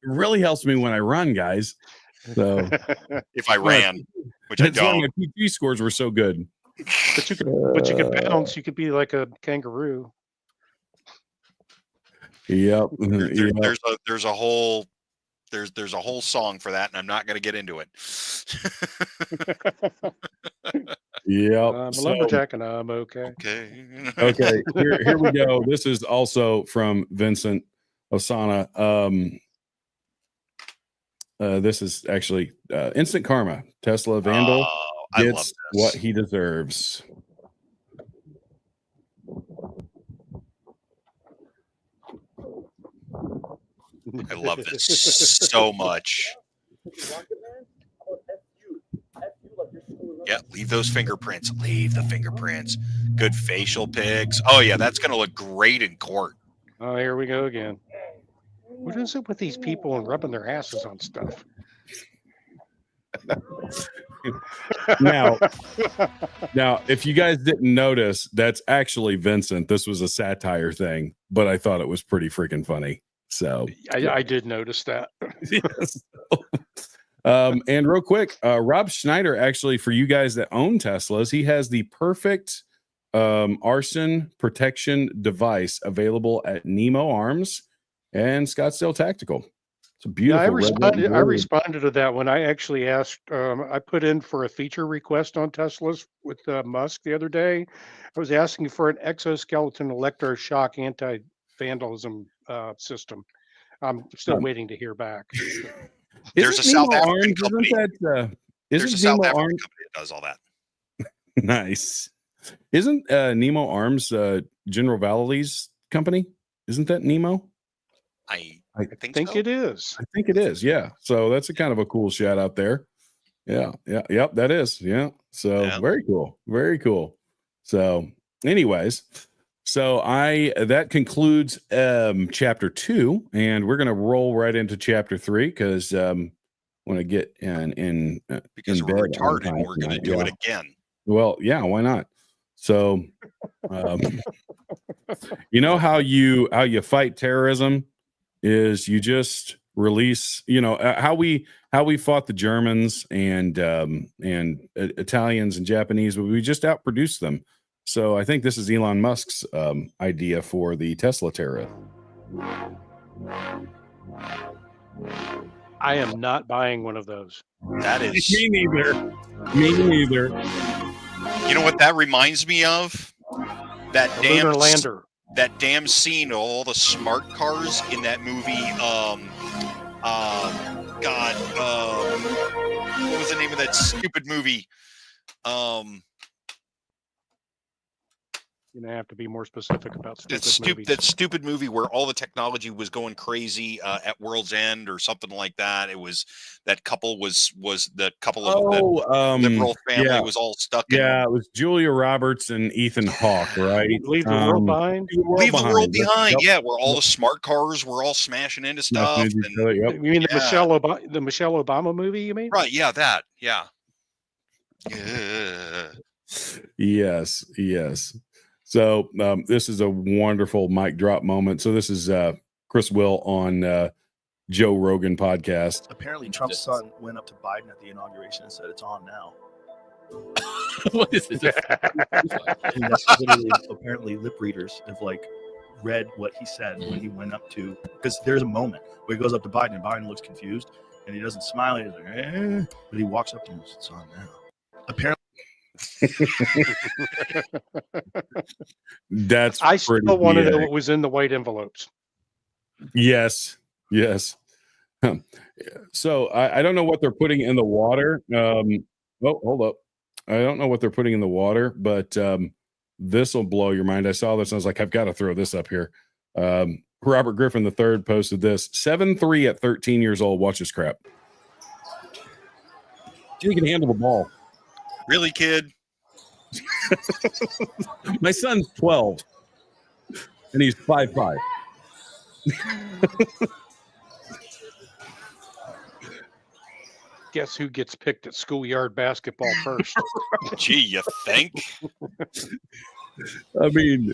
It really helps me when I run, guys. So if I ran, which I don't. My PT scores were so good. But you could bounce. You could be like a kangaroo. Yep. There's a whole song for that, and I'm not going to get into it. Yep. I'm a lumberjack, and I'm okay. Okay. Here we go. This is also from Vincent Osana. This is actually instant karma. Tesla Vandal I love gets this. what he deserves. I love this so much. Yeah, leave those fingerprints. Leave the fingerprints. Good facial pics. Oh yeah, that's gonna look great in court. Oh, here we go again. What is it with these people and rubbing their asses on stuff? Now, if you guys didn't notice, that's actually Vincent. This was a satire thing, but I thought it was pretty freaking funny. So I did notice that. Yes. And real quick, Rob Schneider, actually, for you guys that own Teslas, he has the perfect arson protection device available at Nemo Arms and Scottsdale Tactical. It's a beautiful. I responded to that when I actually asked. I put in for a feature request on Teslas with Musk the other day. I was asking for an exoskeleton electroshock anti-vandalism system. I'm still waiting to hear back. There's a South African company. There's a South African company that does all that. Nice. Isn't Nemo Arms General Valley's company? Isn't that Nemo? I think it is. I think it is. Yeah. So that's a kind of a cool shout out there. Yeah. Yeah. Yep. That is. Yeah. So very cool. Very cool. So, anyways, that concludes chapter 2, and we're gonna roll right into chapter 3 because when I get in because we're retarded, we're gonna do it again. Well, yeah, why not? So, you know how you fight terrorism is you just release. You know how we fought the Germans and Italians and Japanese, but we just outproduced them. So I think this is Elon Musk's idea for the Tesla tariff. I am not buying one of those. That is me neither. Me neither. You know what that reminds me of? That Lunar lander. That damn scene of all the smart cars in that movie. What was the name of that stupid movie? You're gonna have to be more specific about movies. That stupid movie where all the technology was going crazy at World's End or something like that. It was that couple was the couple of the liberal family was all stuck. Yeah, it was Julia Roberts and Ethan Hawke, right? Leave the world behind. Leave the world behind. Yeah, where all the smart cars were all smashing into stuff. You mean the Michelle Obama movie? You mean? Right. Yeah. That. Yeah. Yes. So this is a wonderful mic drop moment. So this is Chris Will on Joe Rogan podcast. Apparently, Trump's son went up to Biden at the inauguration and said, "It's on now." What is this? And that's literally, apparently, lip readers have read what he said when he went up to, because there's a moment where he goes up to Biden and Biden looks confused and he doesn't smile. He's like, eh, but he walks up to him and says, "It's on now." Apparently. That's I still want to know what was in the white envelopes. Yes. So I don't know what they're putting in the water. Hold up. I don't know what they're putting in the water, but this will blow your mind. I saw this and I was like, I've got to throw this up here. Robert Griffin III posted this. 7'3" at 13 years old. Watch this crap. He can handle the ball. Really, kid? My son's 12 and he's 5'5". Guess who gets picked at schoolyard basketball first? Gee, you think? I mean,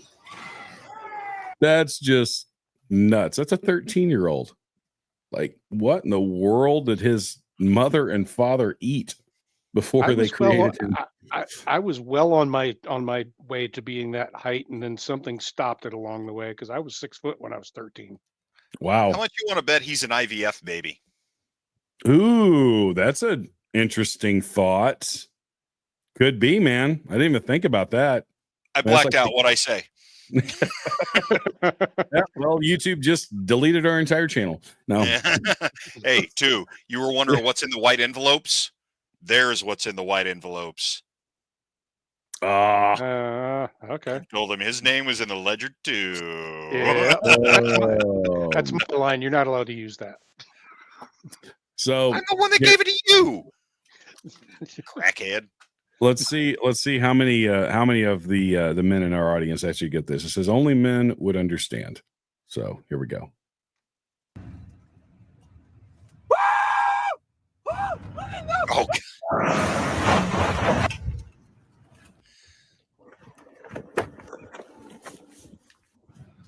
that's just nuts. That's a 13-year-old. Like, what in the world did his mother and father eat before they created him? I was well on my way to being that height, and then something stopped it along the way because I was 6 foot when I was 13. Wow. How much you want to bet he's an IVF baby? Ooh, that's an interesting thought. Could be, man. I didn't even think about that. I blacked out what I say. Yeah, well, YouTube just deleted our entire channel. No. Hey, you were wondering what's in the white envelopes? There's what's in the white envelopes. Okay. Told him his name was in the ledger too. Yeah. That's my line. You're not allowed to use that. So I'm the one that gave it to you. Crackhead. Let's see how many of the men in our audience actually get this. It says only men would understand. So here we go. Oh.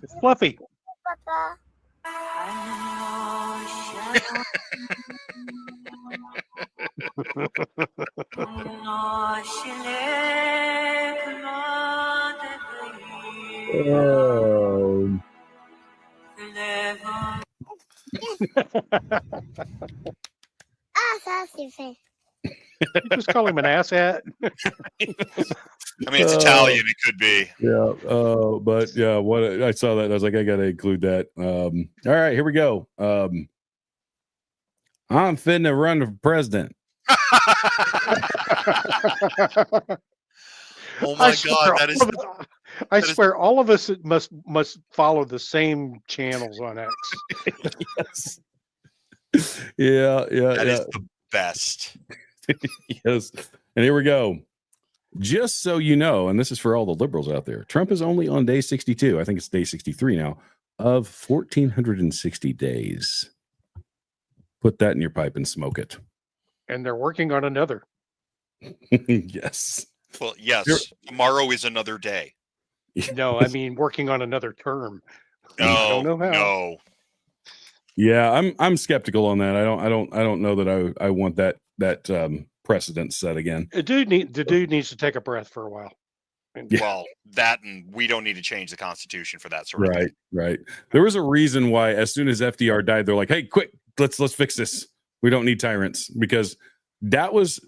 It's Fluffy. Oh. You just call him an asshat. I mean, it's Italian. It could be. Yeah. But yeah, what I saw that, I was like, I gotta include that. All right, here we go. I'm finna run for president. Oh my God, that is. I swear, all of us must follow the same channels on X. Yes. Yeah. That is the best. Yes. And here we go. Just so you know, and this is for all the liberals out there, Trump is only on day 62. I think it's day 63 now of 1,460 days. Put that in your pipe and smoke it. And they're working on another. Yes. Well, yes. Tomorrow is another day. No, I mean working on another term. No, I don't know how. no. Yeah, I'm skeptical on that. I don't know that I want that precedent set again. The dude needs to take a breath for a while. Well, that, and we don't need to change the Constitution for that sort of thing. Right. There was a reason why as soon as FDR died, they're like, hey, quick, let's fix this. We don't need tyrants, because that was,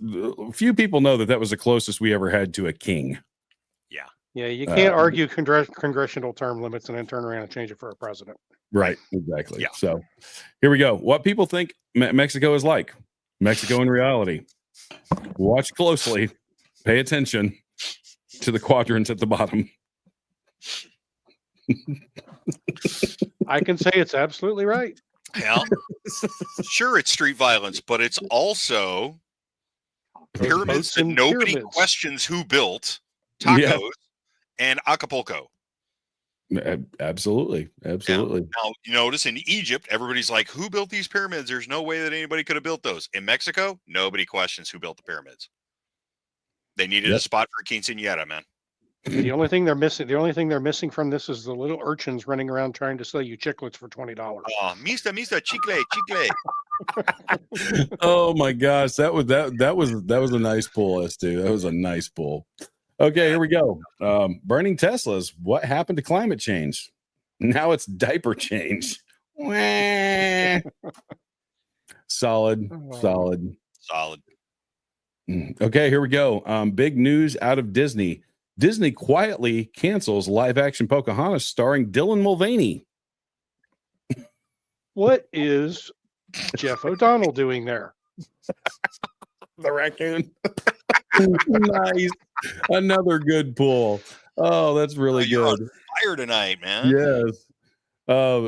few people know that was the closest we ever had to a king. Yeah, you can't argue congressional term limits and then turn around and change it for a president. Right, exactly. Yeah. So here we go. What people think Mexico is like. Mexico in reality. Watch closely. Pay attention to the quadrants at the bottom. I can say it's absolutely right. Yeah. Sure, it's street violence, but it's also pyramids that nobody questions who built, tacos, and Acapulco. Absolutely. Yeah. Now, you notice in Egypt, everybody's like, who built these pyramids? There's no way that anybody could have built those. In Mexico, nobody questions who built the pyramids. They needed a spot for a quinceañera, man. The only thing they're missing from this is the little urchins running around trying to sell you chiclets for $20. Oh, Mista, chicle. Oh my gosh, that was a nice pull, S2. That was a nice pull. Okay, here we go. Burning Teslas. What happened to climate change? Now it's diaper change. Solid. Okay, here we go. Big news out of Disney. Disney quietly cancels live-action Pocahontas starring Dylan Mulvaney. What is Jeff O'Donnell doing there? The raccoon. Nice. Another good pull. Oh, that's really good. On fire tonight, man. Yes.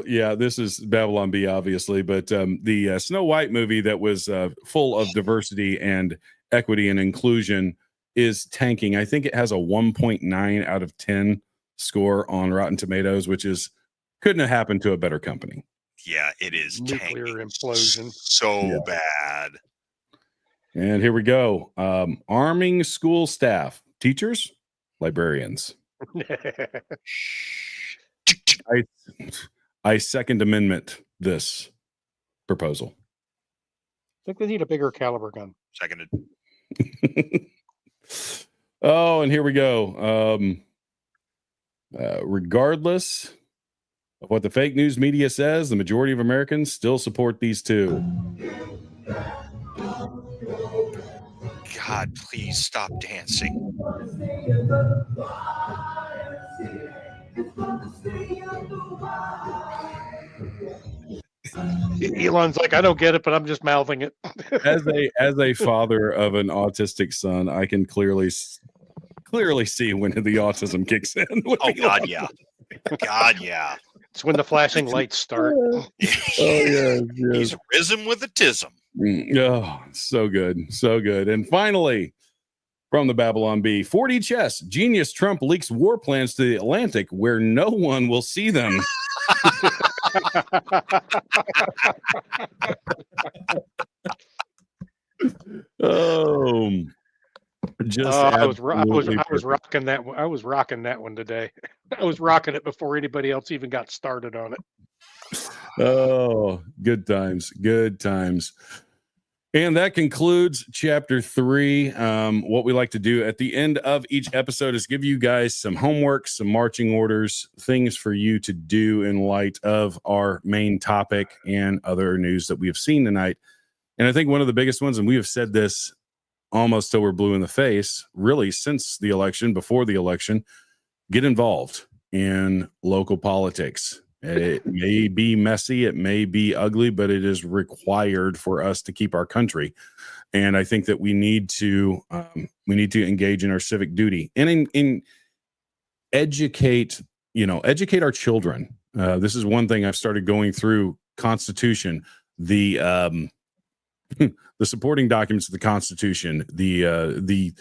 Yeah, this is Babylon Bee, obviously, but the Snow White movie that was full of diversity and equity and inclusion is tanking. I think it has a 1.9 out of 10 score on Rotten Tomatoes, which couldn't have happened to a better company. Yeah, it is nuclear tanking implosion. So bad. And here we go. Arming school staff, teachers, librarians. I second amendment this proposal. I think they need a bigger caliber gun. Seconded. Oh, and here we go. Regardless of what the fake news media says, the majority of Americans still support these two. God, please stop dancing. Elon's like, I don't get it, but I'm just mouthing it. As a father of an autistic son, I can clearly see when the autism kicks in. Oh God, yeah. God, yeah. It's when the flashing lights start. Oh yeah, He's risen with a tism. Oh, so good, so good. And finally, from the Babylon Bee, 4D chess. Genius Trump leaks war plans to the Atlantic where no one will see them. Just I was rocking that one. I was rocking that one today. I was rocking it before anybody else even got started on it. Oh, good times, good times. And that concludes chapter 3. What we like to do at the end of each episode is give you guys some homework, some marching orders, things for you to do in light of our main topic and other news that we have seen tonight. And I think one of the biggest ones, and we have said this almost till we're blue in the face, really since the election, before the election, get involved in local politics. It may be messy, it may be ugly, but it is required for us to keep our country. And I think that we need to engage in our civic duty and in educate our children. This is one thing I've started going through Constitution, the supporting documents of the Constitution, the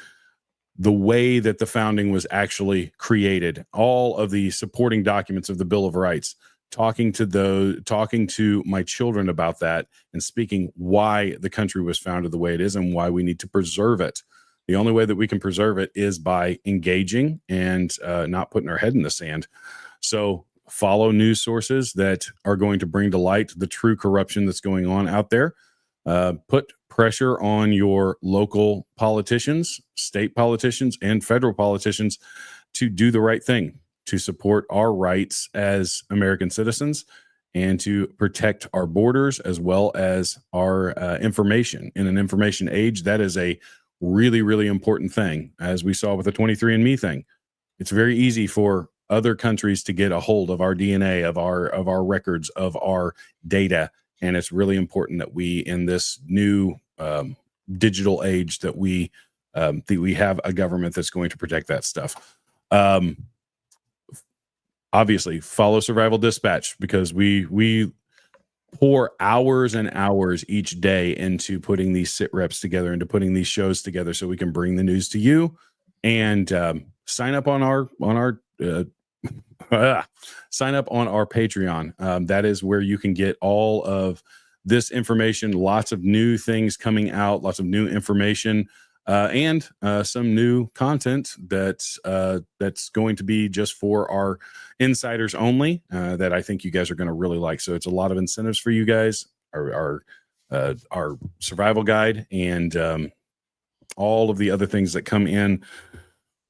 way that the founding was actually created, all of the supporting documents of the Bill of Rights, talking to my children about that and speaking why the country was founded the way it is and why we need to preserve it. The only way that we can preserve it is by engaging and not putting our head in the sand. So follow news sources that are going to bring to light the true corruption that's going on out there. Put pressure on your local politicians, state politicians, and federal politicians to do the right thing, to support our rights as American citizens and to protect our borders as well as our information. In an information age, that is a really, really important thing. As we saw with the 23andMe thing, it's very easy for other countries to get a hold of our DNA, of our records, of our data. And it's really important that we, in this new digital age, that we have a government that's going to protect that stuff. Obviously, follow Survival Dispatch, because we pour hours and hours each day into putting these sit reps together, into putting these shows together, so we can bring the news to you. And sign up on our sign up on our Patreon. That is where you can get all of this information, lots of new things coming out, lots of new information, and some new content that's going to be just for our insiders only, that I think you guys are going to really like. So it's a lot of incentives for you guys, our survival guide, and all of the other things that come in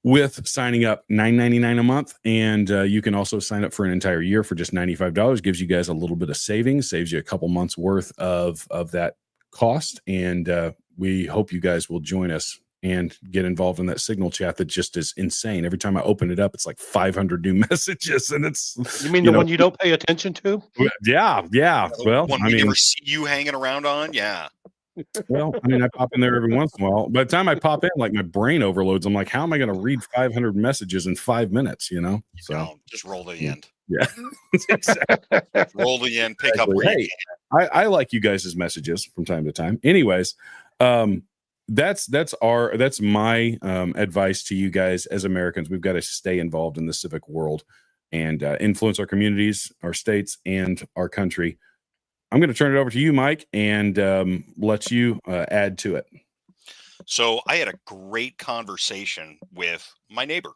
with signing up. $9.99 a month, and you can also sign up for an entire year for just $95. Gives you guys a little bit of savings, saves you a couple months worth of that cost. And we hope you guys will join us and get involved in that Signal chat that just is insane. Every time I open it up, it's like 500 new messages, and it's you mean the one you don't pay attention to? Yeah. Well, one we never see you hanging around on. Yeah. Well, I mean, I pop in there every once in a while. By the time I pop in, like, my brain overloads. I'm like, how am I going to read 500 messages in 5 minutes? So just roll to the end. Yeah, exactly. Roll to the end. Pick up where you can. I like you guys' messages from time to time. Anyways, that's my advice to you guys as Americans. We've got to stay involved in the civic world and influence our communities, our states, and our country. I'm going to turn it over to you, Mike, and let you add to it. So I had a great conversation with my neighbor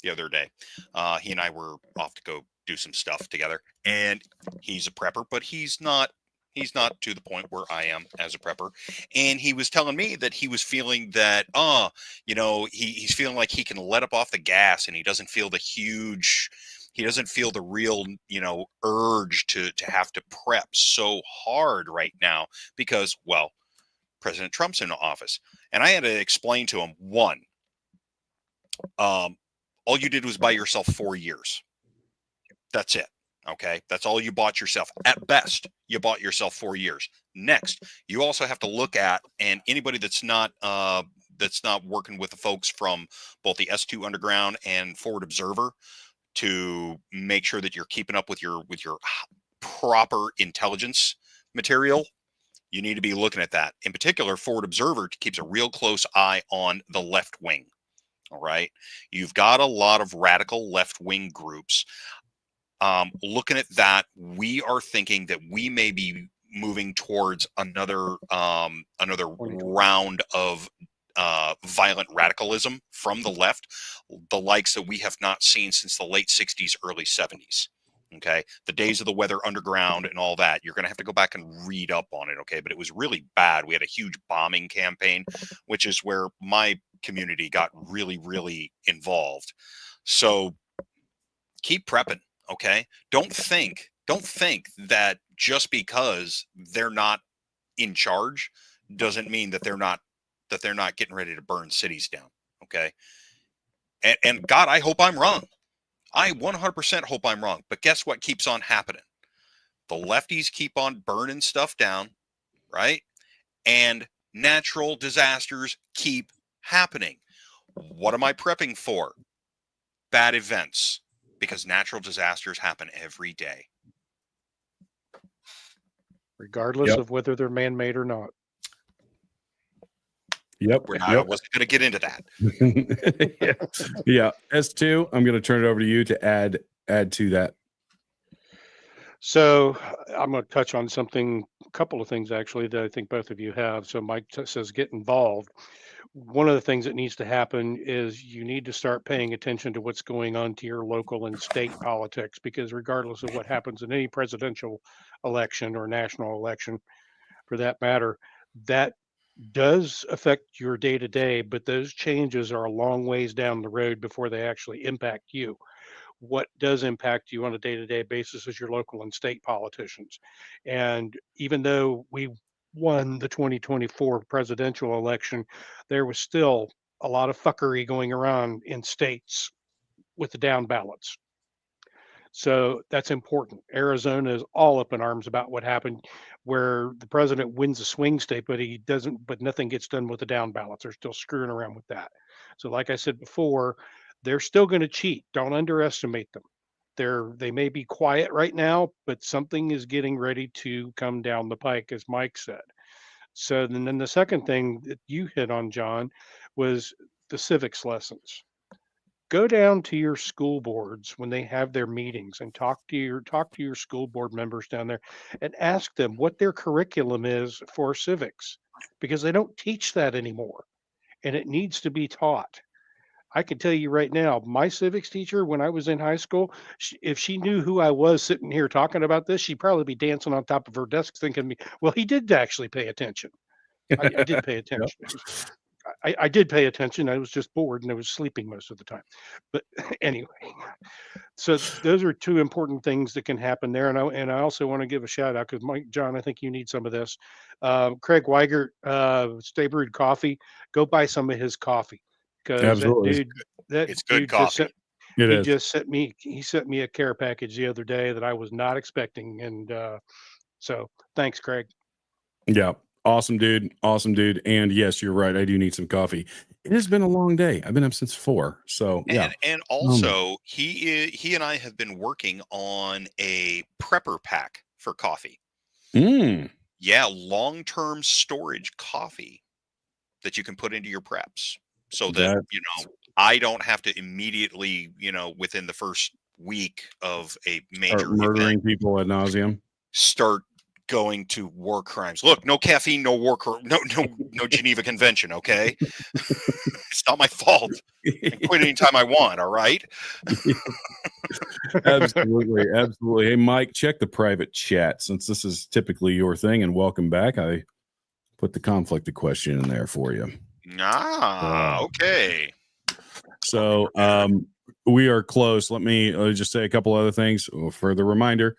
the other day. He and I were off to go do some stuff together, and he's a prepper, but he's not to the point where I am as a prepper. And he was telling me that he was feeling that, he's feeling like he can let up off the gas, and he doesn't feel the real, urge to have to prep so hard right now because, well, President Trump's in office. And I had to explain to him, one, all you did was buy yourself 4 years. That's it. Okay. That's all you bought yourself. At best, you bought yourself 4 years. Next, you also have to look at, and anybody that's not working with the folks from both the S2 Underground and Forward Observer to make sure that you're keeping up with your proper intelligence material. You need to be looking at that. In particular, Forward Observer keeps a real close eye on the left wing. All right. You've got a lot of radical left wing groups. Looking at that, we are thinking that we may be moving towards another round of violent radicalism from the left, the likes that we have not seen since the late 60s, early 70s. Okay. The days of the Weather Underground and all that, you're going to have to go back and read up on it. Okay. But it was really bad. We had a huge bombing campaign, which is where my community got really, really involved. So keep prepping. Okay. Don't think that just because they're not in charge doesn't mean that they're not getting ready to burn cities down. Okay. And God, I hope I'm wrong. I 100% hope I'm wrong. But guess what keeps on happening? The lefties keep on burning stuff down, right? And natural disasters keep happening. What am I prepping for? Bad events, because natural disasters happen every day. Regardless of whether they're man-made or not. Yep. I wasn't going to get into that. Yeah. S2, I'm going to turn it over to you to add to that. So I'm going to touch on a couple of things actually that I think both of you have. So Mike says get involved. One of the things that needs to happen is you need to start paying attention to what's going on to your local and state politics, because regardless of what happens in any presidential election or national election for that matter, that does affect your day-to-day, but those changes are a long ways down the road before they actually impact you. What does impact you on a day-to-day basis is your local and state politicians. And even though we won the 2024 presidential election, there was still a lot of fuckery going around in states with the down ballots. So that's important. Arizona is all up in arms about what happened, where the president wins a swing state, but nothing gets done with the down ballots. They're still screwing around with that. So like I said before, they're still going to cheat. Don't underestimate them. They may be quiet right now, but something is getting ready to come down the pike, as Mike said. So then the second thing that you hit on, John, was the civics lessons. Go down to your school boards when they have their meetings and talk to your school board members down there and ask them what their curriculum is for civics, because they don't teach that anymore and it needs to be taught. I can tell you right now, my civics teacher, when I was in high school, if she knew who I was sitting here talking about this, she'd probably be dancing on top of her desk thinking, well, he did actually pay attention. I did pay attention. I did pay attention. I was just bored and I was sleeping most of the time. But anyway, so those are two important things that can happen there. And I also want to give a shout out because John, I think you need some of this. Craig Weigert, Stay Brewed Coffee. Go buy some of his coffee, because it's good coffee. He sent me a care package the other day that I was not expecting, and so thanks, Craig. Yeah. Awesome, dude. And yes, you're right. I do need some coffee. It has been a long day. I've been up since 4. So yeah. And also he and I have been working on a prepper pack for coffee. Yeah, long-term storage coffee that you can put into your preps, so that I don't have to immediately, within the first week of a major murdering event, people ad nauseum, start going to war crimes. Look, no caffeine, no no Geneva Convention. Okay, it's not my fault. I can quit anytime I want. All right. Absolutely. Hey, Mike, check the private chat, since this is typically your thing. And welcome back. I put the conflict of question in there for you. Okay. So we are close. Let me just say a couple other things. Further reminder.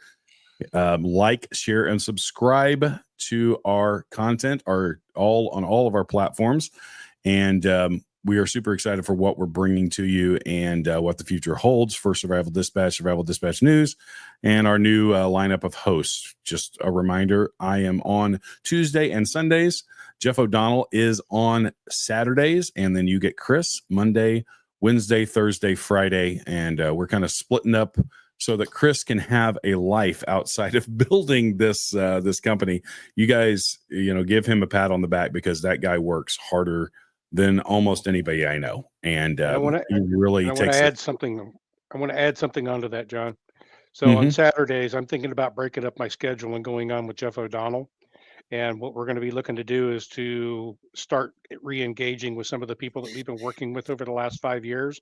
Like, share, and subscribe to our content, on all of our platforms. And we are super excited for what we're bringing to you and what the future holds for Survival Dispatch News, and our new lineup of hosts. Just a reminder, I am on Tuesday and Sundays. Jeff O'Donnell is on Saturdays, and then you get Chris Monday, Wednesday, Thursday, Friday, and we're kind of splitting up so that Chris can have a life outside of building this company. You guys, give him a pat on the back, because that guy works harder than almost anybody I know, and he really takes. I want to add something onto that, John. So on Saturdays, I'm thinking about breaking up my schedule and going on with Jeff O'Donnell. And what we're going to be looking to do is to start re-engaging with some of the people that we've been working with over the last 5 years,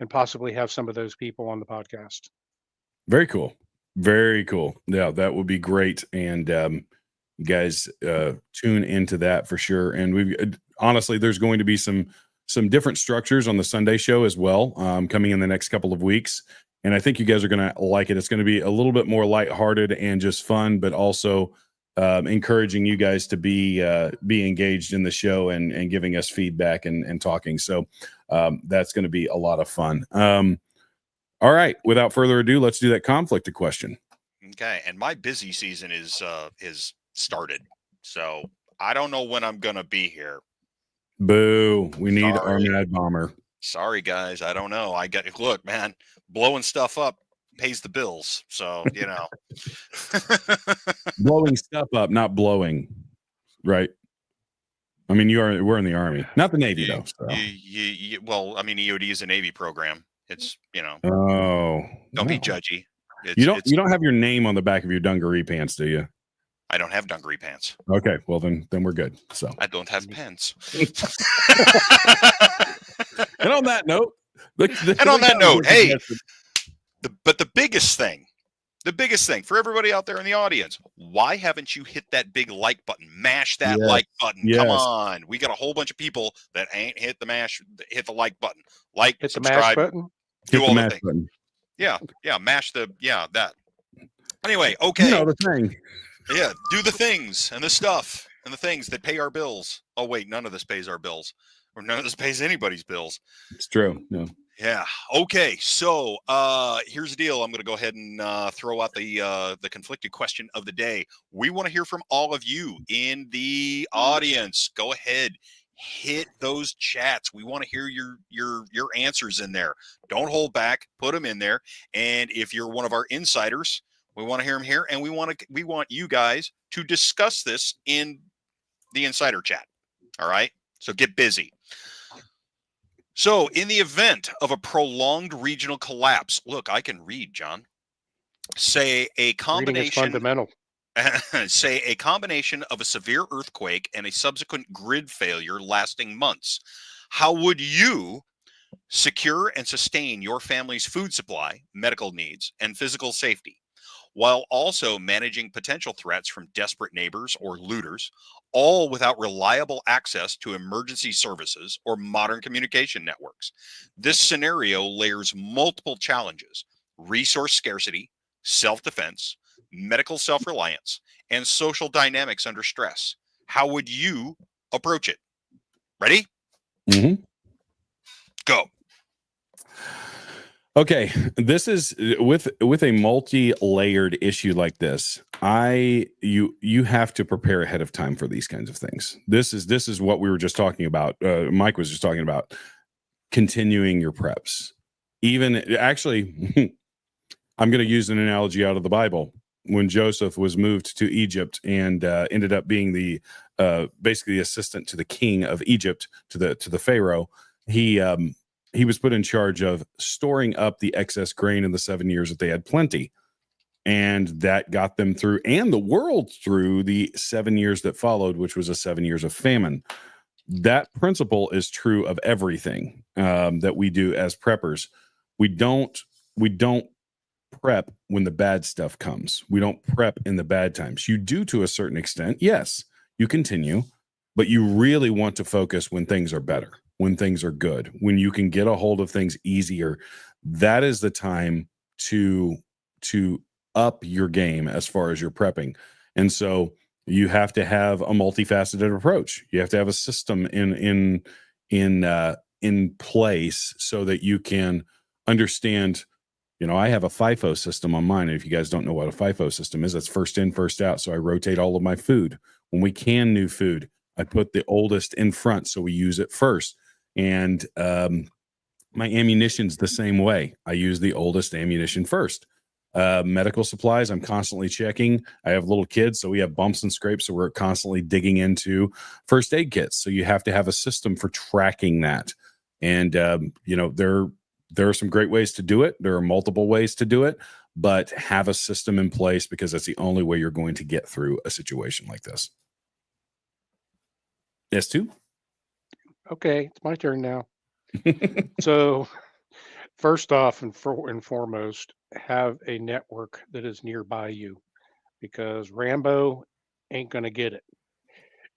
and possibly have some of those people on the podcast. Very cool. Very cool. Yeah, that would be great. And you guys tune into that for sure. And we honestly, there's going to be some different structures on the Sunday show as well, coming in the next couple of weeks. And I think you guys are going to like it. It's going to be a little bit more lighthearted and just fun, but also encouraging you guys to be engaged in the show and giving us feedback and talking. So that's going to be a lot of fun. All right. Without further ado, let's do that conflict question. Okay. And my busy season is started. So I don't know when I'm going to be here. Boo. We need our Mad Bomber. Sorry, guys. I don't know. Look, man, blowing stuff up pays the bills. So, Blowing stuff up, not blowing. Right. I mean, we're in the Army, not the Navy, though. So. Well, I mean, EOD is a Navy program. It's, Oh, don't be judgy. You don't have your name on the back of your dungaree pants, do you? I don't have dungaree pants. Okay, well then we're good. So I don't have pants. And on that note, hey, but the biggest thing for everybody out there in the audience, why haven't you hit that big like button? Mash that like button. Yes. Come on. We got a whole bunch of people that ain't hit the like button. Hit Subscribe, the mash button. Do all the things. Button. Yeah, mash that. Anyway, okay. The thing. Yeah, do the things and the stuff and the things that pay our bills. Oh wait, none of this pays our bills, or none of this pays anybody's bills. It's true. No. Yeah. Okay. So here's the deal. I'm going to go ahead and throw out the conflicted question of the day. We want to hear from all of you in the audience. Go ahead, hit those chats. We want to hear your answers in there. Don't hold back. Put them in there. And if you're one of our insiders, we want to hear them here, and we want you guys to discuss this in the insider chat. All right. So get busy. So in the event of a prolonged regional collapse, look, I can read, John. Say a combination fundamental. Say a combination of a severe earthquake and a subsequent grid failure lasting months. How would you secure and sustain your family's food supply, medical needs, and physical safety, while also managing potential threats from desperate neighbors or looters, all without reliable access to emergency services or modern communication networks? This scenario layers multiple challenges: resource scarcity, self-defense, medical self-reliance, and social dynamics under stress. How would you approach it? Ready? Mm-hmm. Go. Okay, this is with a multi-layered issue like this. You have to prepare ahead of time for these kinds of things. This is what we were just talking about. Mike was just talking about continuing your preps. Even actually, I'm going to use an analogy out of the Bible. When Joseph was moved to Egypt and ended up being the basically assistant to the king of Egypt, to the Pharaoh, he was put in charge of storing up the excess grain in the 7 years that they had plenty. And that got them through, and the world through, the 7 years that followed, which was a 7 years of famine. That principle is true of everything that we do as preppers. We don't prep when the bad stuff comes. We don't prep in the bad times. You do to a certain extent. Yes, you continue, but you really want to focus when things are better, when things are good, when you can get a hold of things easier. That is the time to up your game as far as your prepping. And so you have to have a multifaceted approach. You have to have a system in in place so that you can understand. I have a FIFO system on mine. And if you guys don't know what a FIFO system is, that's first in, first out. So I rotate all of my food. When we can new food, I put the oldest in front, so we use it first. And my ammunition's the same way. I use the oldest ammunition first. Medical supplies, I'm constantly checking. I have little kids, so we have bumps and scrapes, so we're constantly digging into first aid kits. So you have to have a system for tracking that. And there are some great ways to do it. There are multiple ways to do it, but have a system in place, because that's the only way you're going to get through a situation like this. S2? Okay, it's my turn now. So first off and foremost, have a network that is nearby you, because Rambo ain't going to get it.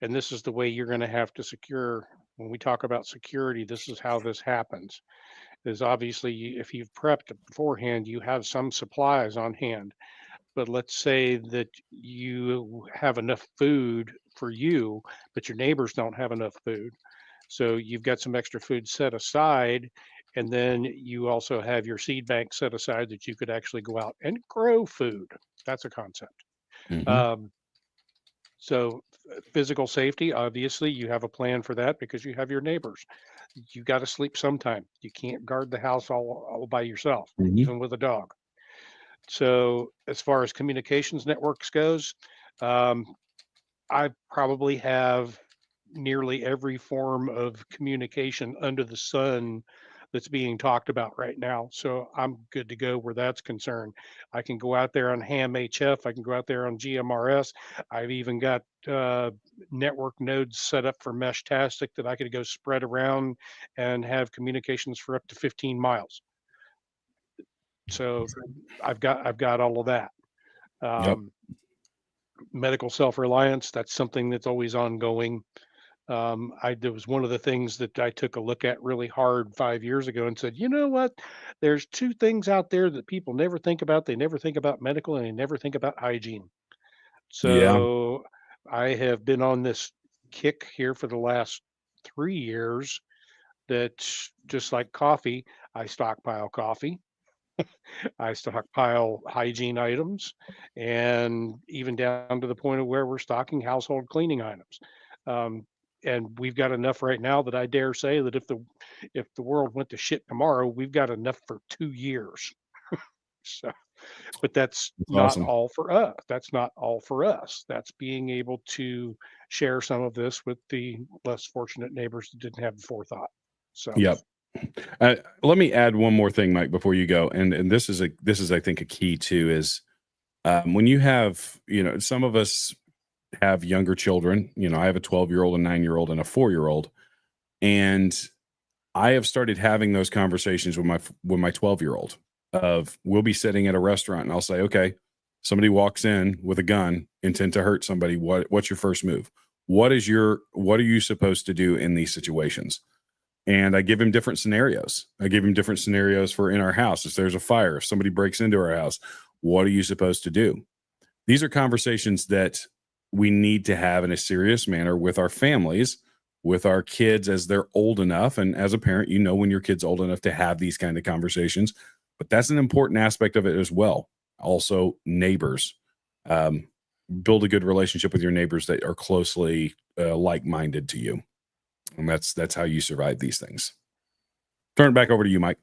And this is the way you're going to have to secure. When we talk about security, this is how this happens. Is obviously, if you've prepped beforehand, you have some supplies on hand. But let's say that you have enough food for you, but your neighbors don't have enough food. So you've got some extra food set aside, and then you also have your seed bank set aside that you could actually go out and grow food. That's a concept. So physical safety, obviously, you have a plan for that because you have your neighbors. You got to sleep sometime. You can't guard the house all by yourself, even with a dog. So as far as communications networks goes, I probably have nearly every form of communication under the sun that's being talked about right now. So I'm good to go where that's concerned. I can go out there on ham HF. I can go out there on GMRS. I've even got network nodes set up for Meshtastic that I could go spread around and have communications for up to 15 miles. So I've got all of that. Medical self-reliance, that's something that's always ongoing. There was one of the things that I took a look at really hard 5 years ago and said, you know what? There's two things out there that people never think about. They never think about medical, and they never think about hygiene. So I have been on this kick here for the last 3 years that, just like coffee, I stockpile coffee. I stockpile hygiene items, and even down to the point of where we're stocking household cleaning items. And we've got enough right now that I dare say that if the world went to shit tomorrow, we've got enough for 2 years. So, but that's not awesome. all for us. That's not all for us. That's being able to share some of this with the less fortunate neighbors that didn't have the forethought. So, let me add one more thing, Mike, before you go. And this is I think a key too, is when you have, some of us have younger children. I have a 12-year-old, a 9-year-old, and a 4-year-old, and I have started having those conversations with my 12-year-old. We'll be sitting at a restaurant, and I'll say, okay, somebody walks in with a gun, intent to hurt somebody. What's your first move? What are you supposed to do in these situations? And I give him different scenarios. I give him different scenarios for in our house. If there's a fire, if somebody breaks into our house, what are you supposed to do? These are conversations that we need to have in a serious manner with our families, with our kids as they're old enough. And as a parent, when your kid's old enough to have these kind of conversations, but that's an important aspect of it as well. Also, neighbors. Build a good relationship with your neighbors that are closely like-minded to you. And that's how you survive these things. Turn it back over to you, Mike.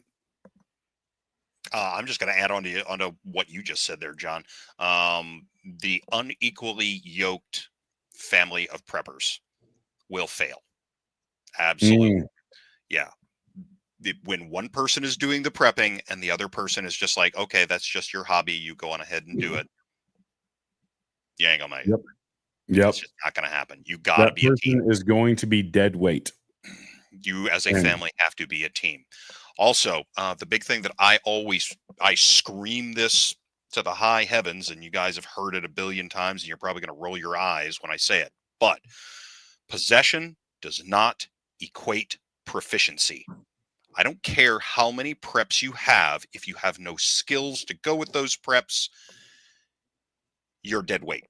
I'm just going to add onto what you just said there, John. The unequally yoked family of preppers will fail. Absolutely. Yeah. When one person is doing the prepping and the other person is just like, okay, that's just your hobby, you go on ahead and do it. You ain't gonna make it. Yep. It's just not going to happen. You got to be a team. Is going to be dead weight. You as a family have to be a team. Also, the big thing that I scream this to the high heavens, and you guys have heard it a billion times, and you're probably going to roll your eyes when I say it, but possession does not equate proficiency. I don't care how many preps you have. If you have no skills to go with those preps, you're dead weight.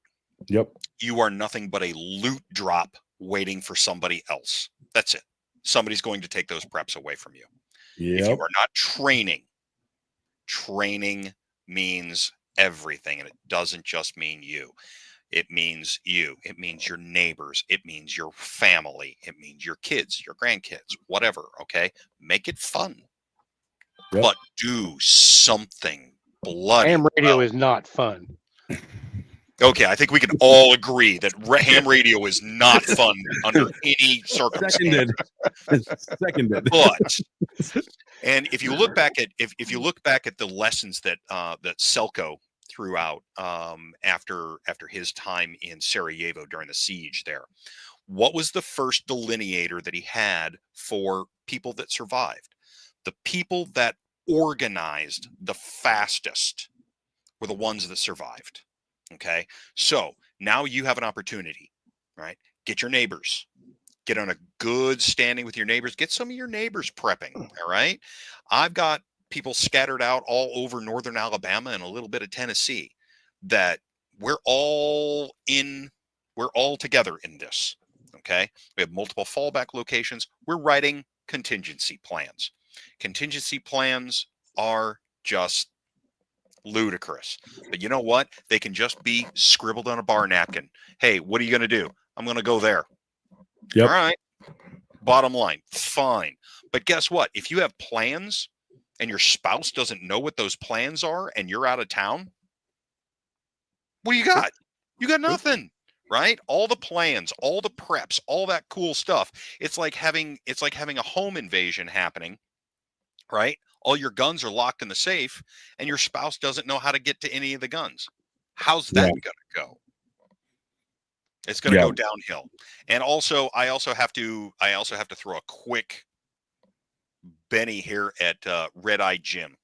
Yep. You are nothing but a loot drop waiting for somebody else. That's it. somebody's going to take those preps away from you. Yep. If you are not training means everything. And it doesn't just mean you. It means you. It means your neighbors. It means your family. It means your kids, your grandkids, whatever. Okay. Make it fun. Yep. But do something bloody. Ham radio is not fun. Okay, I think we can all agree that ham radio is not fun under any circumstance. Seconded. But and if you look back at if you look back at the lessons that that Selko threw out after his time in Sarajevo during the siege there, what was the first delineator that he had for people that survived? The people that organized the fastest were the ones that survived. Okay, so now you have an opportunity, right? Get your neighbors, get on a good standing with your neighbors, get some of your neighbors prepping. All right, I've got people scattered out all over northern Alabama and a little bit of Tennessee that we're all together in this. Okay, we have multiple fallback locations. We're writing contingency plans. Contingency plans are just ludicrous, but you know what? They can just be scribbled on a bar napkin. Hey, what are you going to do? I'm going to go there. Yep. All right. Bottom line, fine. But guess what? If you have plans and your spouse doesn't know what those plans are and you're out of town, what do you got? You got nothing, right? All the plans, all the preps, all that cool stuff. It's like having a home invasion happening, right? All your guns are locked in the safe and your spouse doesn't know how to get to any of the guns. How's that going to go? It's going to go downhill. And also, I also have to throw a quick Benny here at Red Eye Jim.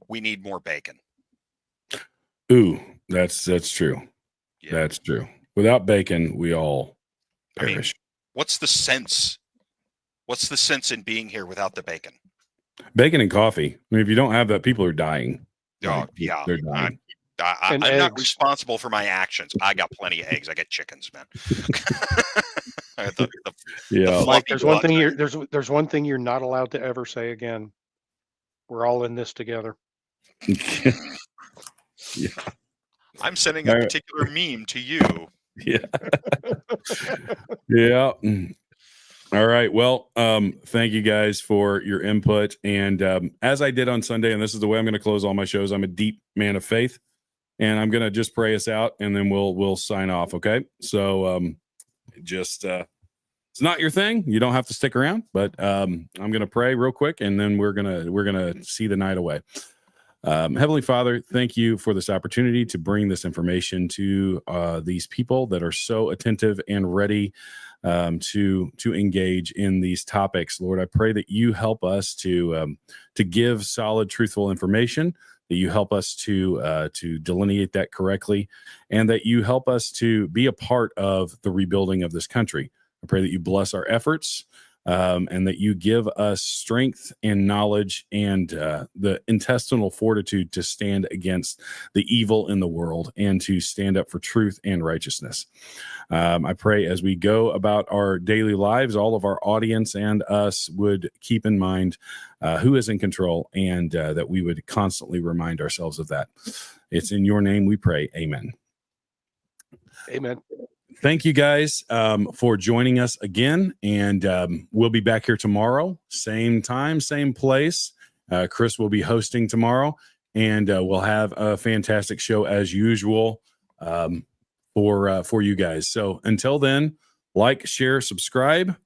We need more bacon. Ooh, that's true. Yeah. That's true. Without bacon, we all perish. What's the sense? What's the sense in being here without the bacon? Bacon and coffee. I mean, if you don't have that, people are dying. Oh, yeah. They're dying. I'm not responsible for my actions. I got plenty of eggs. I got chickens, man. Mike, there's one thing you're not allowed to ever say again. We're all in this together. Yeah. I'm sending a particular meme to you. Yeah. Yeah. All right. Well, thank you guys for your input. And as I did on Sunday, and this is the way I'm going to close all my shows, I'm a deep man of faith, and I'm going to just pray us out, and then we'll sign off. Okay. So it's not your thing. You don't have to stick around, but I'm going to pray real quick, and then we're going to see the night away. Heavenly Father, thank you for this opportunity to bring this information to these people that are so attentive and ready to engage in these topics. Lord, I pray that you help us to give solid, truthful information, that you help us to delineate that correctly, and that you help us to be a part of the rebuilding of this country. I pray that you bless our efforts, and that you give us strength and knowledge and the intestinal fortitude to stand against the evil in the world and to stand up for truth and righteousness. I pray as we go about our daily lives, all of our audience and us would keep in mind who is in control, and that we would constantly remind ourselves of that. It's in your name we pray. Amen. Amen. Thank you guys for joining us again, and we'll be back here tomorrow, same time, same place. Chris will be hosting tomorrow, and we'll have a fantastic show as usual for you guys. So until then, like, share, subscribe,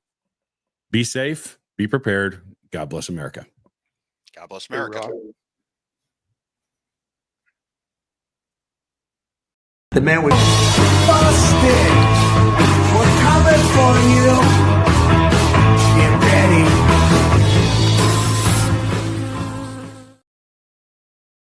be safe, be prepared. God bless America. God bless America. The man was busted. We're coming for you.